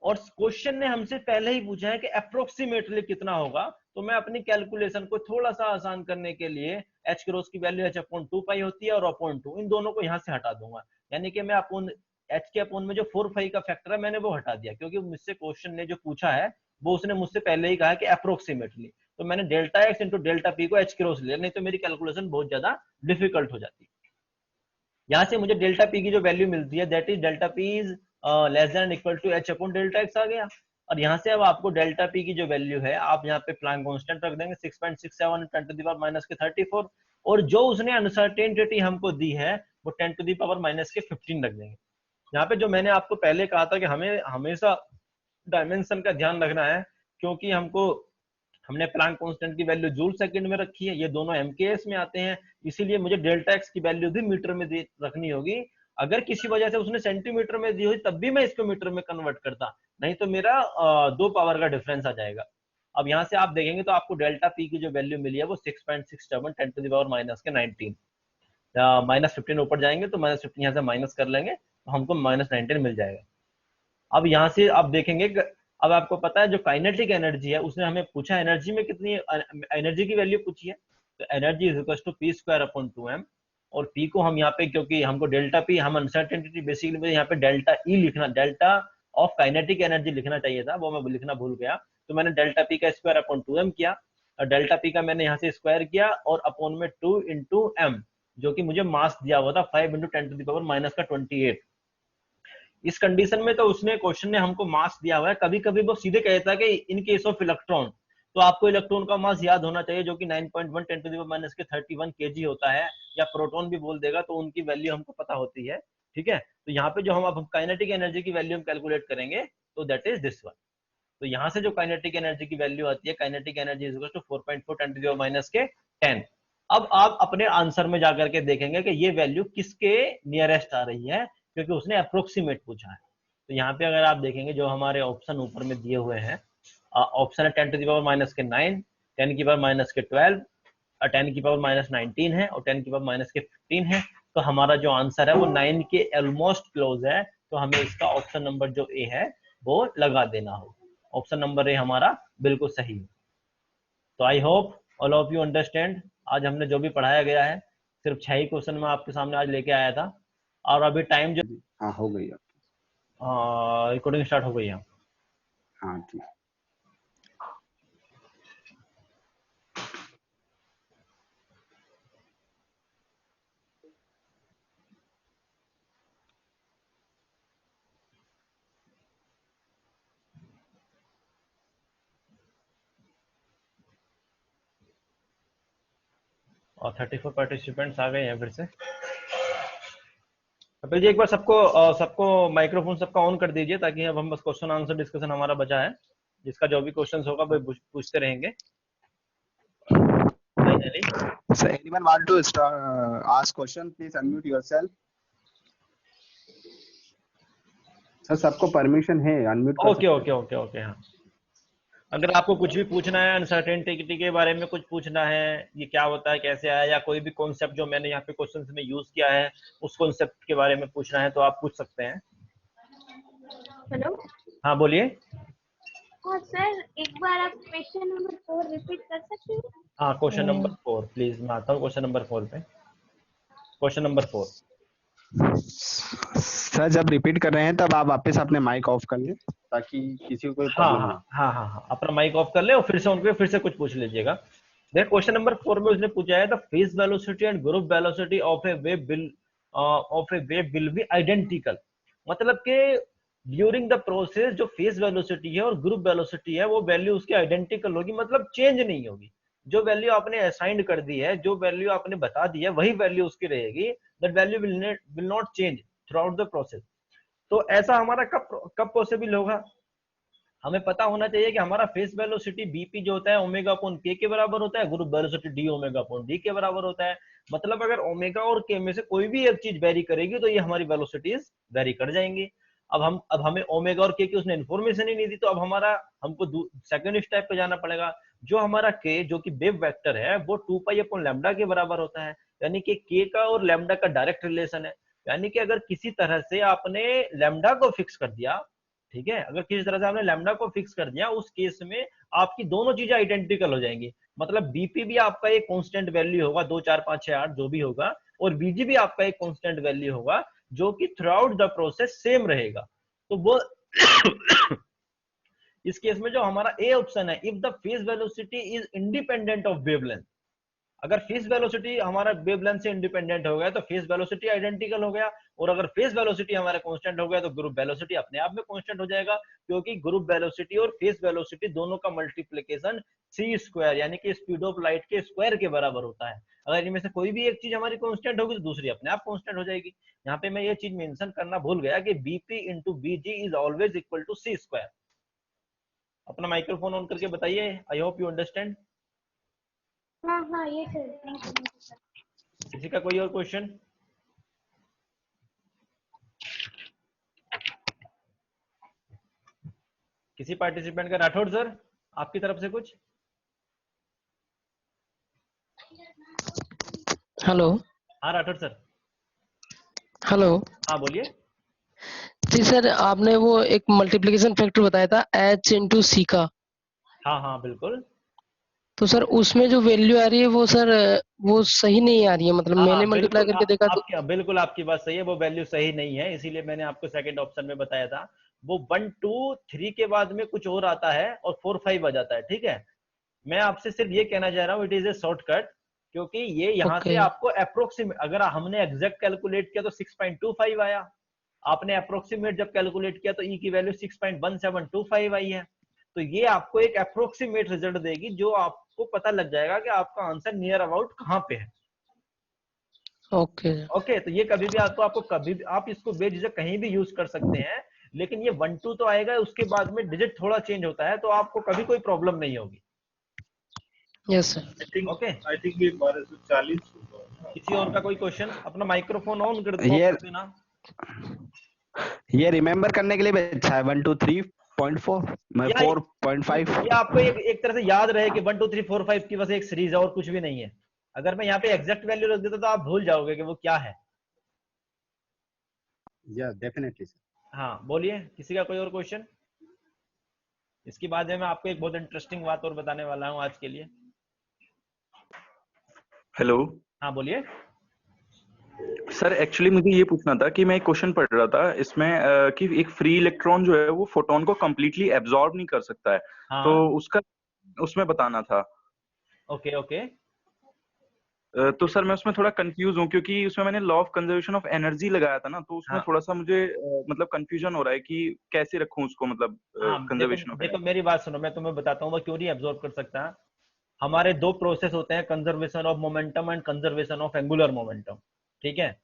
और क्वेश्चन ने हमसे पहले ही पूछा है कि अप्रोक्सीमेटली कितना होगा, तो मैं अपनी कैलकुलेशन को थोड़ा सा आसान करने के लिए h क्रॉस की वैल्यू h अपॉन 2 पाई होती है और अपॉन 2 इन दोनों को यहां से हटा दूंगा, यानी कि मैं अपॉन h के अपॉन में जो 4 फाई का फैक्टर है मैंने वो हटा दिया, क्योंकि मुझसे क्वेश्चन ने जो पूछा है वो उसने मुझसे पहले ही कहा कि अप्रोक्सीमेटली, तो मैंने delta X into delta P को h क्रॉस लिया, नहीं तो मेरी कैलकुलेशन बहुत ज्यादा डिफिकल्ट हो जाती। यहां से मुझे डेल्टा पी की जो वैल्यू मिलती है that is delta P is less than equal to h upon delta X आ गया। और यहाँ से अब आपको डेल्टा पी की जो वैल्यू है आप यहाँ पे प्लैंक कांस्टेंट रख देंगे 6.67 10 टू द पावर माइनस के 34, और जो उसने अनसर्टेनिटी हमको दी है वो 10 टू द पावर माइनस के 15 रख देंगे। यहाँ पे जो मैंने आपको पहले कहा था कि हमें हमेशा डायमेंशन का ध्यान रखना है, क्योंकि हमको हमने प्लैंक कांस्टेंट की वैल्यू जूल सेकंड में रखी है, ये दोनों एमकेएस में आते हैं, इसीलिए मुझे डेल्टा एक्स की वैल्यू भी मीटर में रखनी होगी। अगर किसी वजह से उसने सेंटीमीटर में दी हुई तब भी मैं इसको मीटर में कन्वर्ट करता, नहीं तो मेरा 2 पावर का डिफरेंस आ जाएगा। अब यहाँ से आप देखेंगे तो आपको डेल्टा पी की जो वैल्यू मिली है वो 6.67 10 टू द पावर माइनस के 19, -15 ऊपर जाएंगे तो -15 यहाँ से माइनस कर लेंगे तो हमको -19 मिल जाएगा। अब यहाँ से आप देखेंगे, अब आपको पता है जो काइनेटिक एनर्जी है उसने हमें पूछा एनर्जी में कितनी एनर्जी की वैल्यू पूछी है, तो energy is equal to P square upon 2m, और पी को हम यहाँ पे क्योंकि हमको डेल्टा पी, हम अनसर्टेनिटी बेसिकली मुझे यहाँ पे डेल्टा ई लिखना, डेल्टा ऑफ काइनेटिक एनर्जी लिखना चाहिए था, वो मैं लिखना भूल गया, तो मैंने डेल्टा पी का स्क्वायर अपॉन 2m किया, और डेल्टा पी का मैंने यहाँ से स्क्वायर किया और अपॉन में 2 इंटू एम, जो कि मुझे मास दिया हुआ था 5 into 10 to the power minus का 28। इस कंडीशन में तो उसने क्वेश्चन ने हमको मास दिया हुआ है, कभी कभी वो सीधे कहता है कि इन केस ऑफ इलेक्ट्रॉन, तो आपको इलेक्ट्रॉन का मास याद होना चाहिए जो कि 9.1 10 टू द पावर माइनस के 31 केजी होता है, या प्रोटॉन भी बोल देगा तो उनकी वैल्यू हमको पता होती है, ठीक है। तो यहाँ पे जो हम अब काइनेटिक एनर्जी की वैल्यू हम कैलकुलेट करेंगे तो दैट इज दिस वन। तो यहाँ से जो काइनेटिक एनर्जी की वैल्यू आती है, kinetic energy is equal to 4.4 10 to the power minus के 10। अब आप अपने आंसर में जाकर के देखेंगे कि ये वैल्यू किसके नियरेस्ट आ रही है, क्योंकि उसने अप्रोक्सीमेट पूछा है। तो यहाँ पे अगर आप देखेंगे जो हमारे ऑप्शन ऊपर में दिए हुए हैं, ऑप्शन है 10 टू द पावर माइनस के 9, 10 की पावर माइनस के 12, 10 की पावर माइनस 19 है, और 10 की पावर माइनस के 15 है। तो हमारा जो आंसर है वो 9 के ऑलमोस्ट क्लोज है, तो हमें इसका ऑप्शन नंबर जो ए है वो लगा देना हो। ऑप्शन नंबर ए हमारा बिल्कुल सही है। तो I hope all of you understand, आज हमने जो भी पढ़ाया गया है सिर्फ 6 ही क्वेश्चन में आपके सामने आज लेके आया था, और अभी टाइम जो हाँ हो गई रिकॉर्डिंग स्टार्ट हो गई है। हाँ ठीक। और 34 पार्टिसिपेंट्स आ गए हैं फिर से। कपिल जी एक बार सबको माइक्रोफोन सबका ऑन कर दीजिए, ताकि अब हम बस क्वेश्चन आंसर डिस्कशन हमारा बचा है, जिसका जो भी क्वेश्चंस होगा वो पूछते रहेंगे। So anyone want to ask question, please unmute yourself. Sir सबको परमिशन है अनम्यूट कर ओके ओके ओके ओके। हाँ, अगर आपको कुछ भी पूछना है, अनसर्टेनिटी के बारे में कुछ पूछना है, ये क्या होता है, कैसे आया, या कोई भी कॉन्सेप्ट जो मैंने यहाँ पे क्वेश्चंस में यूज किया है उस कॉन्सेप्ट के बारे में पूछना है, तो आप पूछ सकते हैं। हेलो, हाँ बोलिए। हाँ सर, एक बार आप क्वेश्चन नंबर 4 रिपीट कर सकते हैं? हाँ क्वेश्चन नंबर 4 प्लीज, मैं आता हूँ क्वेश्चन नंबर 4 पे। क्वेश्चन नंबर 4 सर जब रिपीट कर रहे हैं तब आप वापस अपने माइक ऑफ कर लें, ताकि किसी को कोई हाँ प्रॉब्लम हाँ हाँ हाँ हाँ, अपना माइक ऑफ कर ले और फिर से उनके फिर से कुछ पूछ लीजिएगा। देख क्वेश्चन नंबर 4 में उसने पूछा है the phase velocity and group velocity of a wave will be identical, मतलब कि ड्यूरिंग द प्रोसेस जो फेज वेलोसिटी है और ग्रुप वेलोसिटी है वो वैल्यू उसकी आइडेंटिकल होगी, मतलब चेंज नहीं होगी। जो वैल्यू आपने असाइंड कर दी है, जो वैल्यू आपने बता दी है वही वैल्यू उसकी रहेगी, that value will not change through out the process. तो ऐसा हमारा कब पॉसिबल होगा, हमें पता होना चाहिए कि हमारा फेस वेलोसिटी बीपी जो होता है ओमेगा अपॉन के के बराबर होता है, group velocity D omega upon D के बराबर होता है। मतलब अगर ओमेगा और के में से कोई भी एक चीज वेरी करेगी तो ये हमारी वेलोसिटीज वेरी कर जाएंगी। अब हमें ओमेगा और के की उसने इन्फॉर्मेशन ही नहीं दी, तो अब हमको सेकंड स्टेप पे जाना पड़ेगा। जो हमारा के जो कि वेव वेक्टर है वो 2 पाई अपॉन लैम्डा के बराबर होता है, यानी कि के का और लैम्डा का डायरेक्ट रिलेशन है। यानी कि अगर किसी तरह से आपने लैम्डा को फिक्स कर दिया, ठीक है, अगर किसी तरह से आपने लैम्डा को फिक्स कर दिया, उस केस में आपकी दोनों चीजें आइडेंटिकल हो जाएंगी। मतलब बीपी भी आपका एक कांस्टेंट वैल्यू होगा 2 4 5 6 8 जो भी होगा, और बीजी भी आपका एक कांस्टेंट वैल्यू होगा जो कि through out the process same रहेगा। तो वो इस केस में जो हमारा ए ऑप्शन है, if the phase velocity is independent of wavelength, अगर फेज वेलोसिटी हमारा वेवलेंथ से इंडिपेंडेंट हो गया तो फेज वेलोसिटी आइडेंटिकल हो गया, और अगर फेज वेलोसिटी हमारा कांस्टेंट हो गया तो ग्रुप वेलोसिटी अपने आप में कांस्टेंट हो जाएगा, क्योंकि ग्रुप वेलोसिटी और फेज वेलोसिटी दोनों का मल्टीप्लिकेशन सी स्क्वायर यानी कि स्पीड ऑफ लाइट के स्क्वायर के बराबर होता है। अगर इनमें से कोई भी एक चीज हमारी कांस्टेंट होगी तो दूसरी अपने आप कांस्टेंट हो जाएगी। यहाँ पे मैं ये चीज मेंशन करना भूल गया कि BP into BG is always equal to C square. अपना माइक्रोफोन ऑन करके बताइए। I hope you understand. हाँ हाँ ये सर, थैंक यू सर। किसी का कोई और क्वेश्चन? किसी पार्टिसिपेंट का? राठौड़ सर, आपकी तरफ से कुछ? हेलो। हाँ राठौड़ सर। हेलो। हाँ बोलिए। जी सर, आपने वो एक मल्टीप्लिकेशन फैक्टर बताया था h इंटू सी का। हाँ हाँ बिल्कुल। तो सर उसमें जो वैल्यू आ रही है वो सर वो सही नहीं आ रही है, मतलब हाँ मैंने हाँ मल्टीप्लाई बिल्कुल, करके देखा तो। बिल्कुल आपकी बात सही है, वो वैल्यू सही नहीं है, इसीलिए मैंने आपको सेकंड ऑप्शन में बताया था। वो 1 2 3 के बाद में कुछ और आता है और 4 5 आ जाता है, ठीक है। मैं आपसे सिर्फ ये कहना चाह रहा हूँ, इट इज ए शॉर्टकट, क्योंकि ये यहाँ से ओके। आपको अप्रोक्सीमेट, अगर हमने एग्जैक्ट कैलकुलेट किया तो 6.25 आया। आपने अप्रोक्सीमेट जब कैलकुलेट किया तो ई की वैल्यू 6.1725 आई है। तो ये आपको एक अप्रोक्सीमेट रिजल्ट देगी, जो आपको पता लग जाएगा कि आपका आंसर नियर अबाउट कहाँ पे है। ओके। ओके, तो ये कभी भी आपको कभी भी आप इसको बेझिझक कहीं भी यूज कर सकते हैं। लेकिन ये 1 2 तो आएगा, उसके बाद में डिजिट थोड़ा चेंज होता है, तो आपको कभी कोई प्रॉब्लम नहीं होगी। Yes sir. Okay, I think ये 1240 होगा। किसी और का कोई क्वेश्चन? अपना माइक्रोफोन ऑन कर देना। ये रिमेम्बर करने के लिए भी अच्छा है, 1 2 3.4 मैं या 4.5। ये आपको एक तरह से याद रहे कि 1 2 3 4 5 की बस एक सीरीज है और कुछ भी नहीं है। अगर मैं यहाँ पे एग्जैक्ट वैल्यू रख देता तो आप भूल जाओगे कि वो क्या है। या डेफिनेटली सर। हाँ बोलिए, किसी का कोई और क्वेश्चन? इसके बाद में मैं आपको एक बहुत इंटरेस्टिंग बात और बताने वाला हूँ आज के लिए। हेलो हाँ बोलिए। सर, एक्चुअली मुझे ये पूछना था कि मैं एक क्वेश्चन पढ़ रहा था इसमें कि एक फ्री इलेक्ट्रॉन जो है वो फोटोन को कंप्लीटली एब्जॉर्ब नहीं कर सकता है। हाँ तो उसका उसमें बताना था। Okay okay. तो सर मैं उसमें थोड़ा कंफ्यूज हूँ, क्योंकि उसमें मैंने law of conservation of energy लगाया था ना, तो उसमें हाँ थोड़ा सा मुझे मतलब कंफ्यूजन हो रहा है कि कैसे रखूं उसको, मतलब हाँ देखो कंजर्वेशन ऑफ देखो, एनर्जी। मेरी बात सुनो, मैं तुम्हें बताता हूँ वो क्यों नहीं एब्जॉर्ब कर सकता। हमारे दो प्रोसेस होते हैं, conservation of momentum and conservation of angular momentum, ठीक है।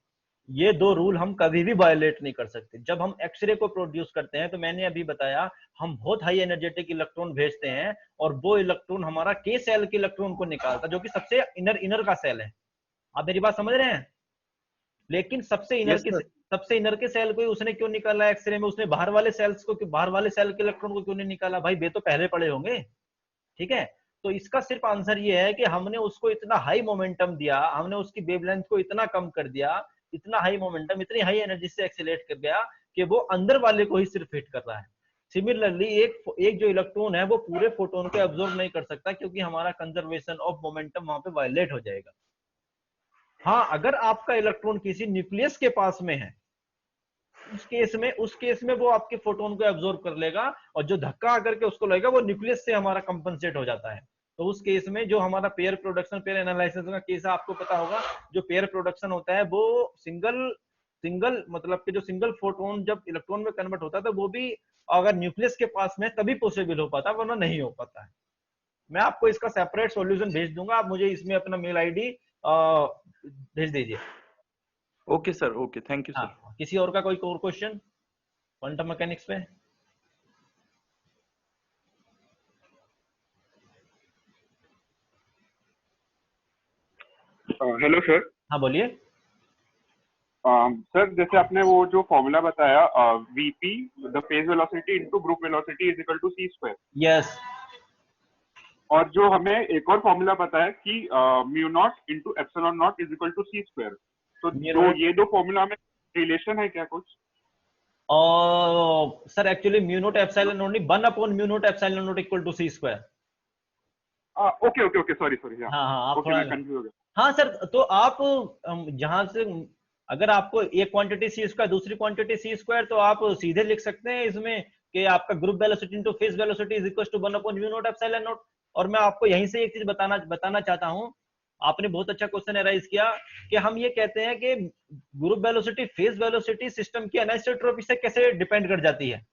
ये दो रूल हम कभी भी वायलेट नहीं कर सकते। जब हम एक्सरे को प्रोड्यूस करते हैं तो मैंने अभी बताया, हम बहुत हाई एनर्जेटिक इलेक्ट्रॉन भेजते हैं और वो इलेक्ट्रॉन हमारा के सेल के इलेक्ट्रॉन को निकालता है, जो कि सबसे इनर इनर का सेल है। आप मेरी बात समझ रहे हैं? लेकिन यस सर। सबसे इनर के सेल को ही उसने क्यों निकाला एक्सरे में? उसने बाहर वाले सेल्स को, बाहर वाले सेल के इलेक्ट्रॉन को क्यों नहीं निकाला? भाई वे तो पहले पड़े होंगे, ठीक है। तो इसका सिर्फ आंसर ये है कि हमने उसको इतना हाई मोमेंटम दिया, हमने उसकी वेवलेंथ को इतना कम कर दिया, इतना हाई मोमेंटम, इतनी हाई एनर्जी से एक्सीलरेट कर गया कि वो अंदर वाले को ही सिर्फ हिट कर रहा है। सिमिलरली एक जो इलेक्ट्रॉन है वो पूरे फोटोन को एब्जॉर्ब नहीं कर सकता, क्योंकि हमारा कंजर्वेशन ऑफ मोमेंटम वहां पे वायलेट हो जाएगा। हाँ, अगर आपका इलेक्ट्रॉन किसी न्यूक्लियस के पास में है, उस केस में वो आपके फोटोन को एब्जॉर्ब कर लेगा, और जो धक्का आकर के उसको लगेगा वो न्यूक्लियस से हमारा कंपनसेट हो जाता है। तो उस केस में जो हमारा पेयर प्रोडक्शन, पेयर एनालिसिस का केस है, आपको पता होगा, जो पेयर प्रोडक्शन होता है वो सिंगल सिंगल मतलब कि जो सिंगल फोटोन जब इलेक्ट्रॉन में कन्वर्ट होता है तो वो भी अगर न्यूक्लियस के पास में तभी पॉसिबल हो पाता है, वरना नहीं हो पाता है। मैं आपको इसका सेपरेट सॉल्यूशन भेज दूंगा, आप मुझे इसमें अपना मेल आईडी भेज दीजिए। Okay sir, okay, thank you sir. हाँ, किसी और का कोई और क्वेश्चन क्वांटम मैकेनिक्स पे? Hello sir. हाँ बोलिए। सर जैसे आपने वो जो फॉर्मूला बताया, VP the phase velocity into group velocity is equal to C square, yes. और जो हमें एक और फॉर्मूला बताया कि mu naught into epsilon naught is equal to C square, तो ये दो फॉर्मूला में रिलेशन है क्या कुछ? और sir actually mu naught epsilon naught नहीं, 1 upon mu naught epsilon naught equal to C square. Okay okay okay, sorry sorry, हाँ हाँ, आप ओके, थोड़ा मैं कंफ्यूज हो गया। हाँ सर, तो आप जहां से अगर आपको एक क्वांटिटी सी स्क्वायर, दूसरी क्वांटिटी सी स्क्वायर, तो आप सीधे लिख सकते हैं इसमें कि आपका group velocity into phase velocity is equal to 1 upon mu naught epsilon naught. और मैं आपको यहीं से एक चीज बताना चाहता हूं, आपने बहुत अच्छा क्वेश्चन एराइज किया कि हम ये कहते हैं कि group velocity phase velocity system की अनिसोट्रॉपी से कैसे डिपेंड कर जाती है।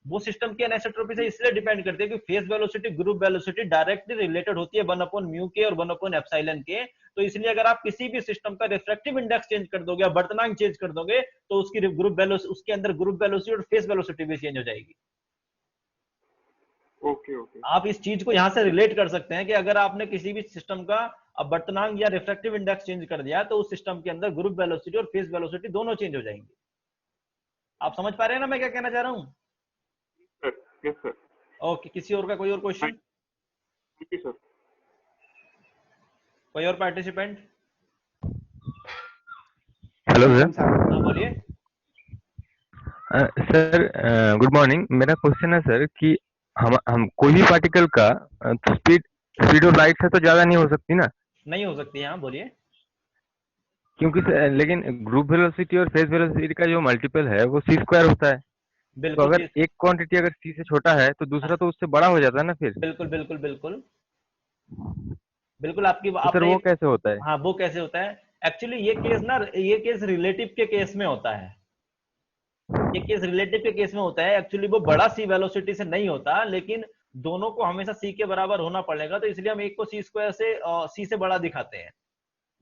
वो सिस्टम की अनिसोट्रॉपी से इसलिए डिपेंड करती है कि phase velocity group velocity directly related होती है 1 अपॉन म्यू के और 1 अपॉन एप्सिलॉन के। तो इसलिए अगर आप किसी भी सिस्टम का रिफ्रैक्टिव इंडेक्स चेंज कर दोगे या वर्तनांक चेंज कर दोगे तो उसकी ग्रुप वेलोसिटी, उसके अंदर ग्रुप वेलोसिटी और फेज वेलोसिटी भी चेंज हो जाएगी। Okay okay. आप इस चीज को यहाँ से रिलेट कर सकते हैं कि अगर आपने किसी भी सिस्टम का अपवर्तनांक या रिफ्रैक्टिव इंडेक्स चेंज कर दिया तो उस सिस्टम के अंदर ग्रुप वेलोसिटी और फेज वेलोसिटी दोनों चेंज हो जाएंगे। आप समझ पा रहे हैं ना मैं क्या कहना चाह रहा हूँ? Yes sir. ओके, किसी और का कोई और क्वेश्चन? Thank you sir. कोई और पार्टिसिपेंट? Hello sir. हाँ बोलिए। Sir good morning. मेरा क्वेश्चन है सर कि हम कोई भी पार्टिकल का स्पीड ऑफ लाइट से तो ज्यादा नहीं हो सकती ना? नहीं हो सकती, हाँ बोलिए। क्योंकि लेकिन ग्रुप वेलोसिटी और फेज वेलोसिटी का जो मल्टीपल है वो c स्क्वायर होता है। तो बिल्कुल अगर एक क्वांटिटी अगर c से छोटा है तो दूसरा तो उससे बड़ा हो जाता है ना फिर? बिल्कुल बिल्कुल बिल्कुल बिल्कुल आपकी तो सर आपने वो कैसे होता है? हाँ वो कैसे होता है एक्चुअली ये केस रिलेटिव के केस में होता है। ये केस रिलेटिव के केस में होता है। एक्चुअली वो बड़ा सी वेलोसिटी से नहीं होता, लेकिन दोनों को हमेशा सी के बराबर होना पड़ेगा, तो इसलिए हम एक को सी स्क्वायर से सी से बड़ा दिखाते हैं।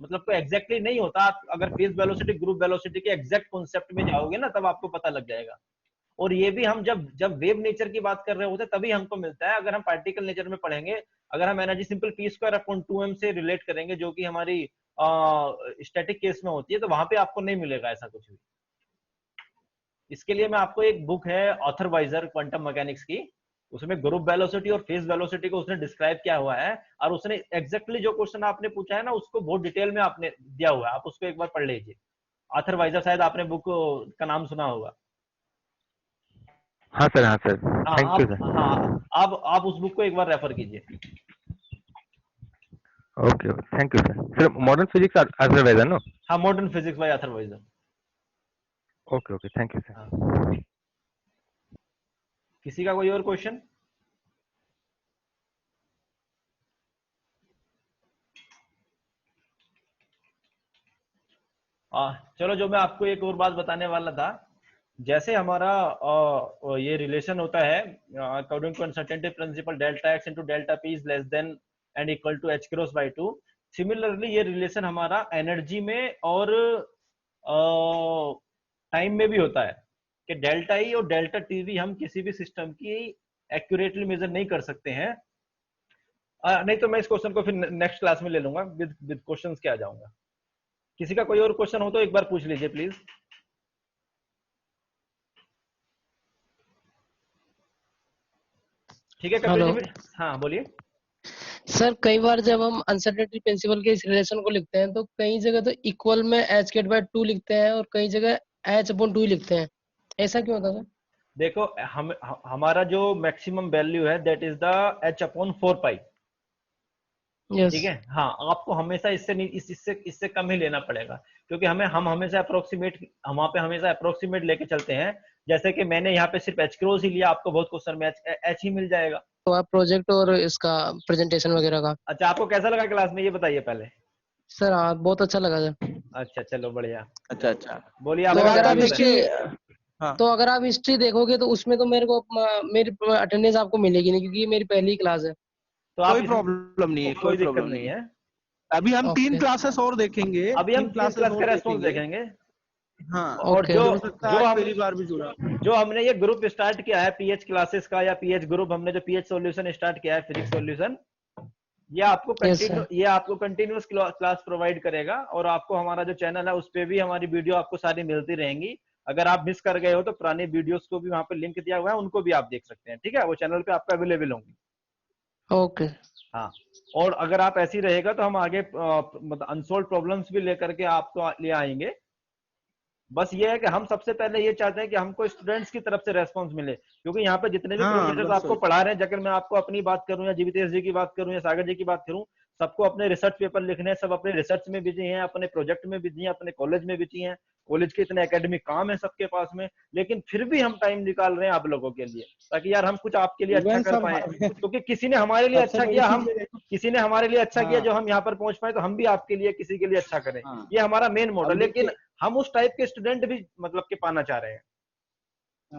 मतलब कोई एग्जैक्टली नहीं होता। आप अगर फेज वेलोसिटी ग्रुप वेलोसिटी के एग्जैक्ट कॉन्सेप्ट में जाओगे ना तब आपको पता लग जाएगा। और ये भी हम जब जब वेव नेचर की बात कर रहे होते तभी हमको मिलता है। अगर हम पार्टिकल नेचर में पढ़ेंगे, अगर हम energy simple P square upon 2m से रिलेट करेंगे जो कि हमारी स्टैटिक केस में होती है, तो वहां पे आपको नहीं मिलेगा ऐसा कुछ भी। इसके लिए मैं आपको एक बुक है ऑथर वाइजर क्वांटम मैकेनिक्स की, उसमें ग्रुप वेलोसिटी और फेज वेलोसिटी को उसने डिस्क्राइब किया हुआ है, और उसने एग्जैक्टली जो क्वेश्चन आपने पूछा है ना उसको बहुत डिटेल में आपने दिया हुआ है। आप उसको एक बार पढ़ लीजिए। ऑथर वाइजर, शायद आपने बुक का नाम सुना होगा। हाँ सर, हाँ सर, थैंक यू सर। हाँ आप उस बुक को एक बार रेफर कीजिए। Okay okay, thank you sir. Sir modern physics author Wiser no? हाँ, modern physics by author Wiser. Okay okay, thank you sir. किसी का कोई और क्वेश्चन? चलो, जो मैं आपको एक और बात बताने वाला था, जैसे हमारा ये रिलेशन होता है according to uncertainty principle, delta X into delta P is less than and equal to h cross by 2। Similarly ये रिलेशन हमारा एनर्जी में और टाइम में भी होता है कि डेल्टा ई और डेल्टा टी भी हम किसी भी सिस्टम की एक्यूरेटली मेजर नहीं कर सकते हैं। नहीं तो मैं इस क्वेश्चन को फिर नेक्स्ट क्लास में ले लूंगा, विद क्वेश्चंस के आ जाऊंगा। किसी का कोई और क्वेश्चन हो तो एक बार पूछ लीजिए प्लीज। ठीक है कपिल जी? हाँ बोलिए। सर कई बार जब हम अनसर्टेनिटी प्रिंसिपल के इस रिलेशन को लिखते हैं तो कई जगह तो इक्वल में h/2 लिखते हैं और कई जगह h/2 लिखते हैं, ऐसा क्यों होता है? देखो, हमारा जो मैक्सिमम वैल्यू है that is the h/4 yes. ठीक है। हाँ, आपको हमेशा इससे कम ही लेना पड़ेगा, क्योंकि हम हमेशा अप्रोक्सीमेट, वहां पे हमेशा अप्रोक्सीमेट लेके चलते हैं। जैसे कि मैंने यहाँ पे सिर्फ h क्रॉस ही लिया, आपको बहुत क्वेश्चन में h ही मिल जाएगा। तो आप प्रोजेक्ट और इसका प्रेजेंटेशन वगैरह का। अच्छा, आपको कैसा लगा क्लास में, ये बताइए पहले। सर हाँ, बहुत अच्छा लगा सर। अच्छा, चलो बढ़िया। अच्छा बोलिए तो आप। अगर आप हाँ। तो अगर आप हिस्ट्री देखोगे तो उसमें तो मेरे को मेरी अटेंडेंस आपको मिलेगी नहीं, क्योंकि ये मेरी पहली क्लास है। तो आप कोई प्रॉब्लम नहीं है, कोई दिक्कत नहीं है। अभी हम 3 क्लासेस और देखेंगे। अभी हम क्लास का रेस्पॉन्स देखेंगे। हाँ, और Okay. जो हम पहली बार भी जुड़ा, जो हमने ये ग्रुप स्टार्ट किया है पीएच क्लासेस का, या पीएच ग्रुप, हमने जो पीएच सॉल्यूशन स्टार्ट किया है, फिजिक्स सॉल्यूशन, ये आपको कंटिन्यूअस क्लास प्रोवाइड करेगा। और आपको हमारा जो चैनल है उस पे भी हमारी वीडियो आपको सारी मिलती रहेंगी। अगर आप मिस कर गए हो तो पुरानी वीडियोस को भी वहां पे लिंक दिया हुआ है, उनको भी आप देख सकते हैं। ठीक है, वो चैनल पे आपका अवेलेबल होंगी। ओके। हाँ, और अगर आप ऐसे ही रहेगा तो हम आगे मतलब अनसोल्व प्रॉब्लम्स भी लेकर के आपको ले आएंगे। बस ये है कि हम सबसे पहले ये चाहते हैं कि हमको स्टूडेंट्स की तरफ से रेस्पॉन्स मिले, क्योंकि यहाँ पे जितने भी प्रोफेसर आपको पढ़ा रहे हैं, अगर मैं आपको अपनी बात करूं या जीवितेश जी की बात करूं या सागर जी की बात करूं, सबको अपने रिसर्च पेपर लिखने हैं, सब अपने रिसर्च में बिजी हैं, अपने प्रोजेक्ट में बिजी हैं, अपने कॉलेज में बिजी हैं, कॉलेज के इतने एकेडमिक काम है सबके पास में, लेकिन फिर भी हम टाइम निकाल रहे हैं आप लोगों के लिए, ताकि यार हम कुछ आपके लिए अच्छा कर पाए। क्योंकि किसी ने हमारे लिए अच्छा किया, जो हम यहाँ पर पहुंच पाए, तो हम भी आपके लिए किसी के लिए अच्छा करें। ये हमारा मेन मोडल। लेकिन हम उस टाइप के स्टूडेंट भी मतलब के पाना चाह रहे हैं।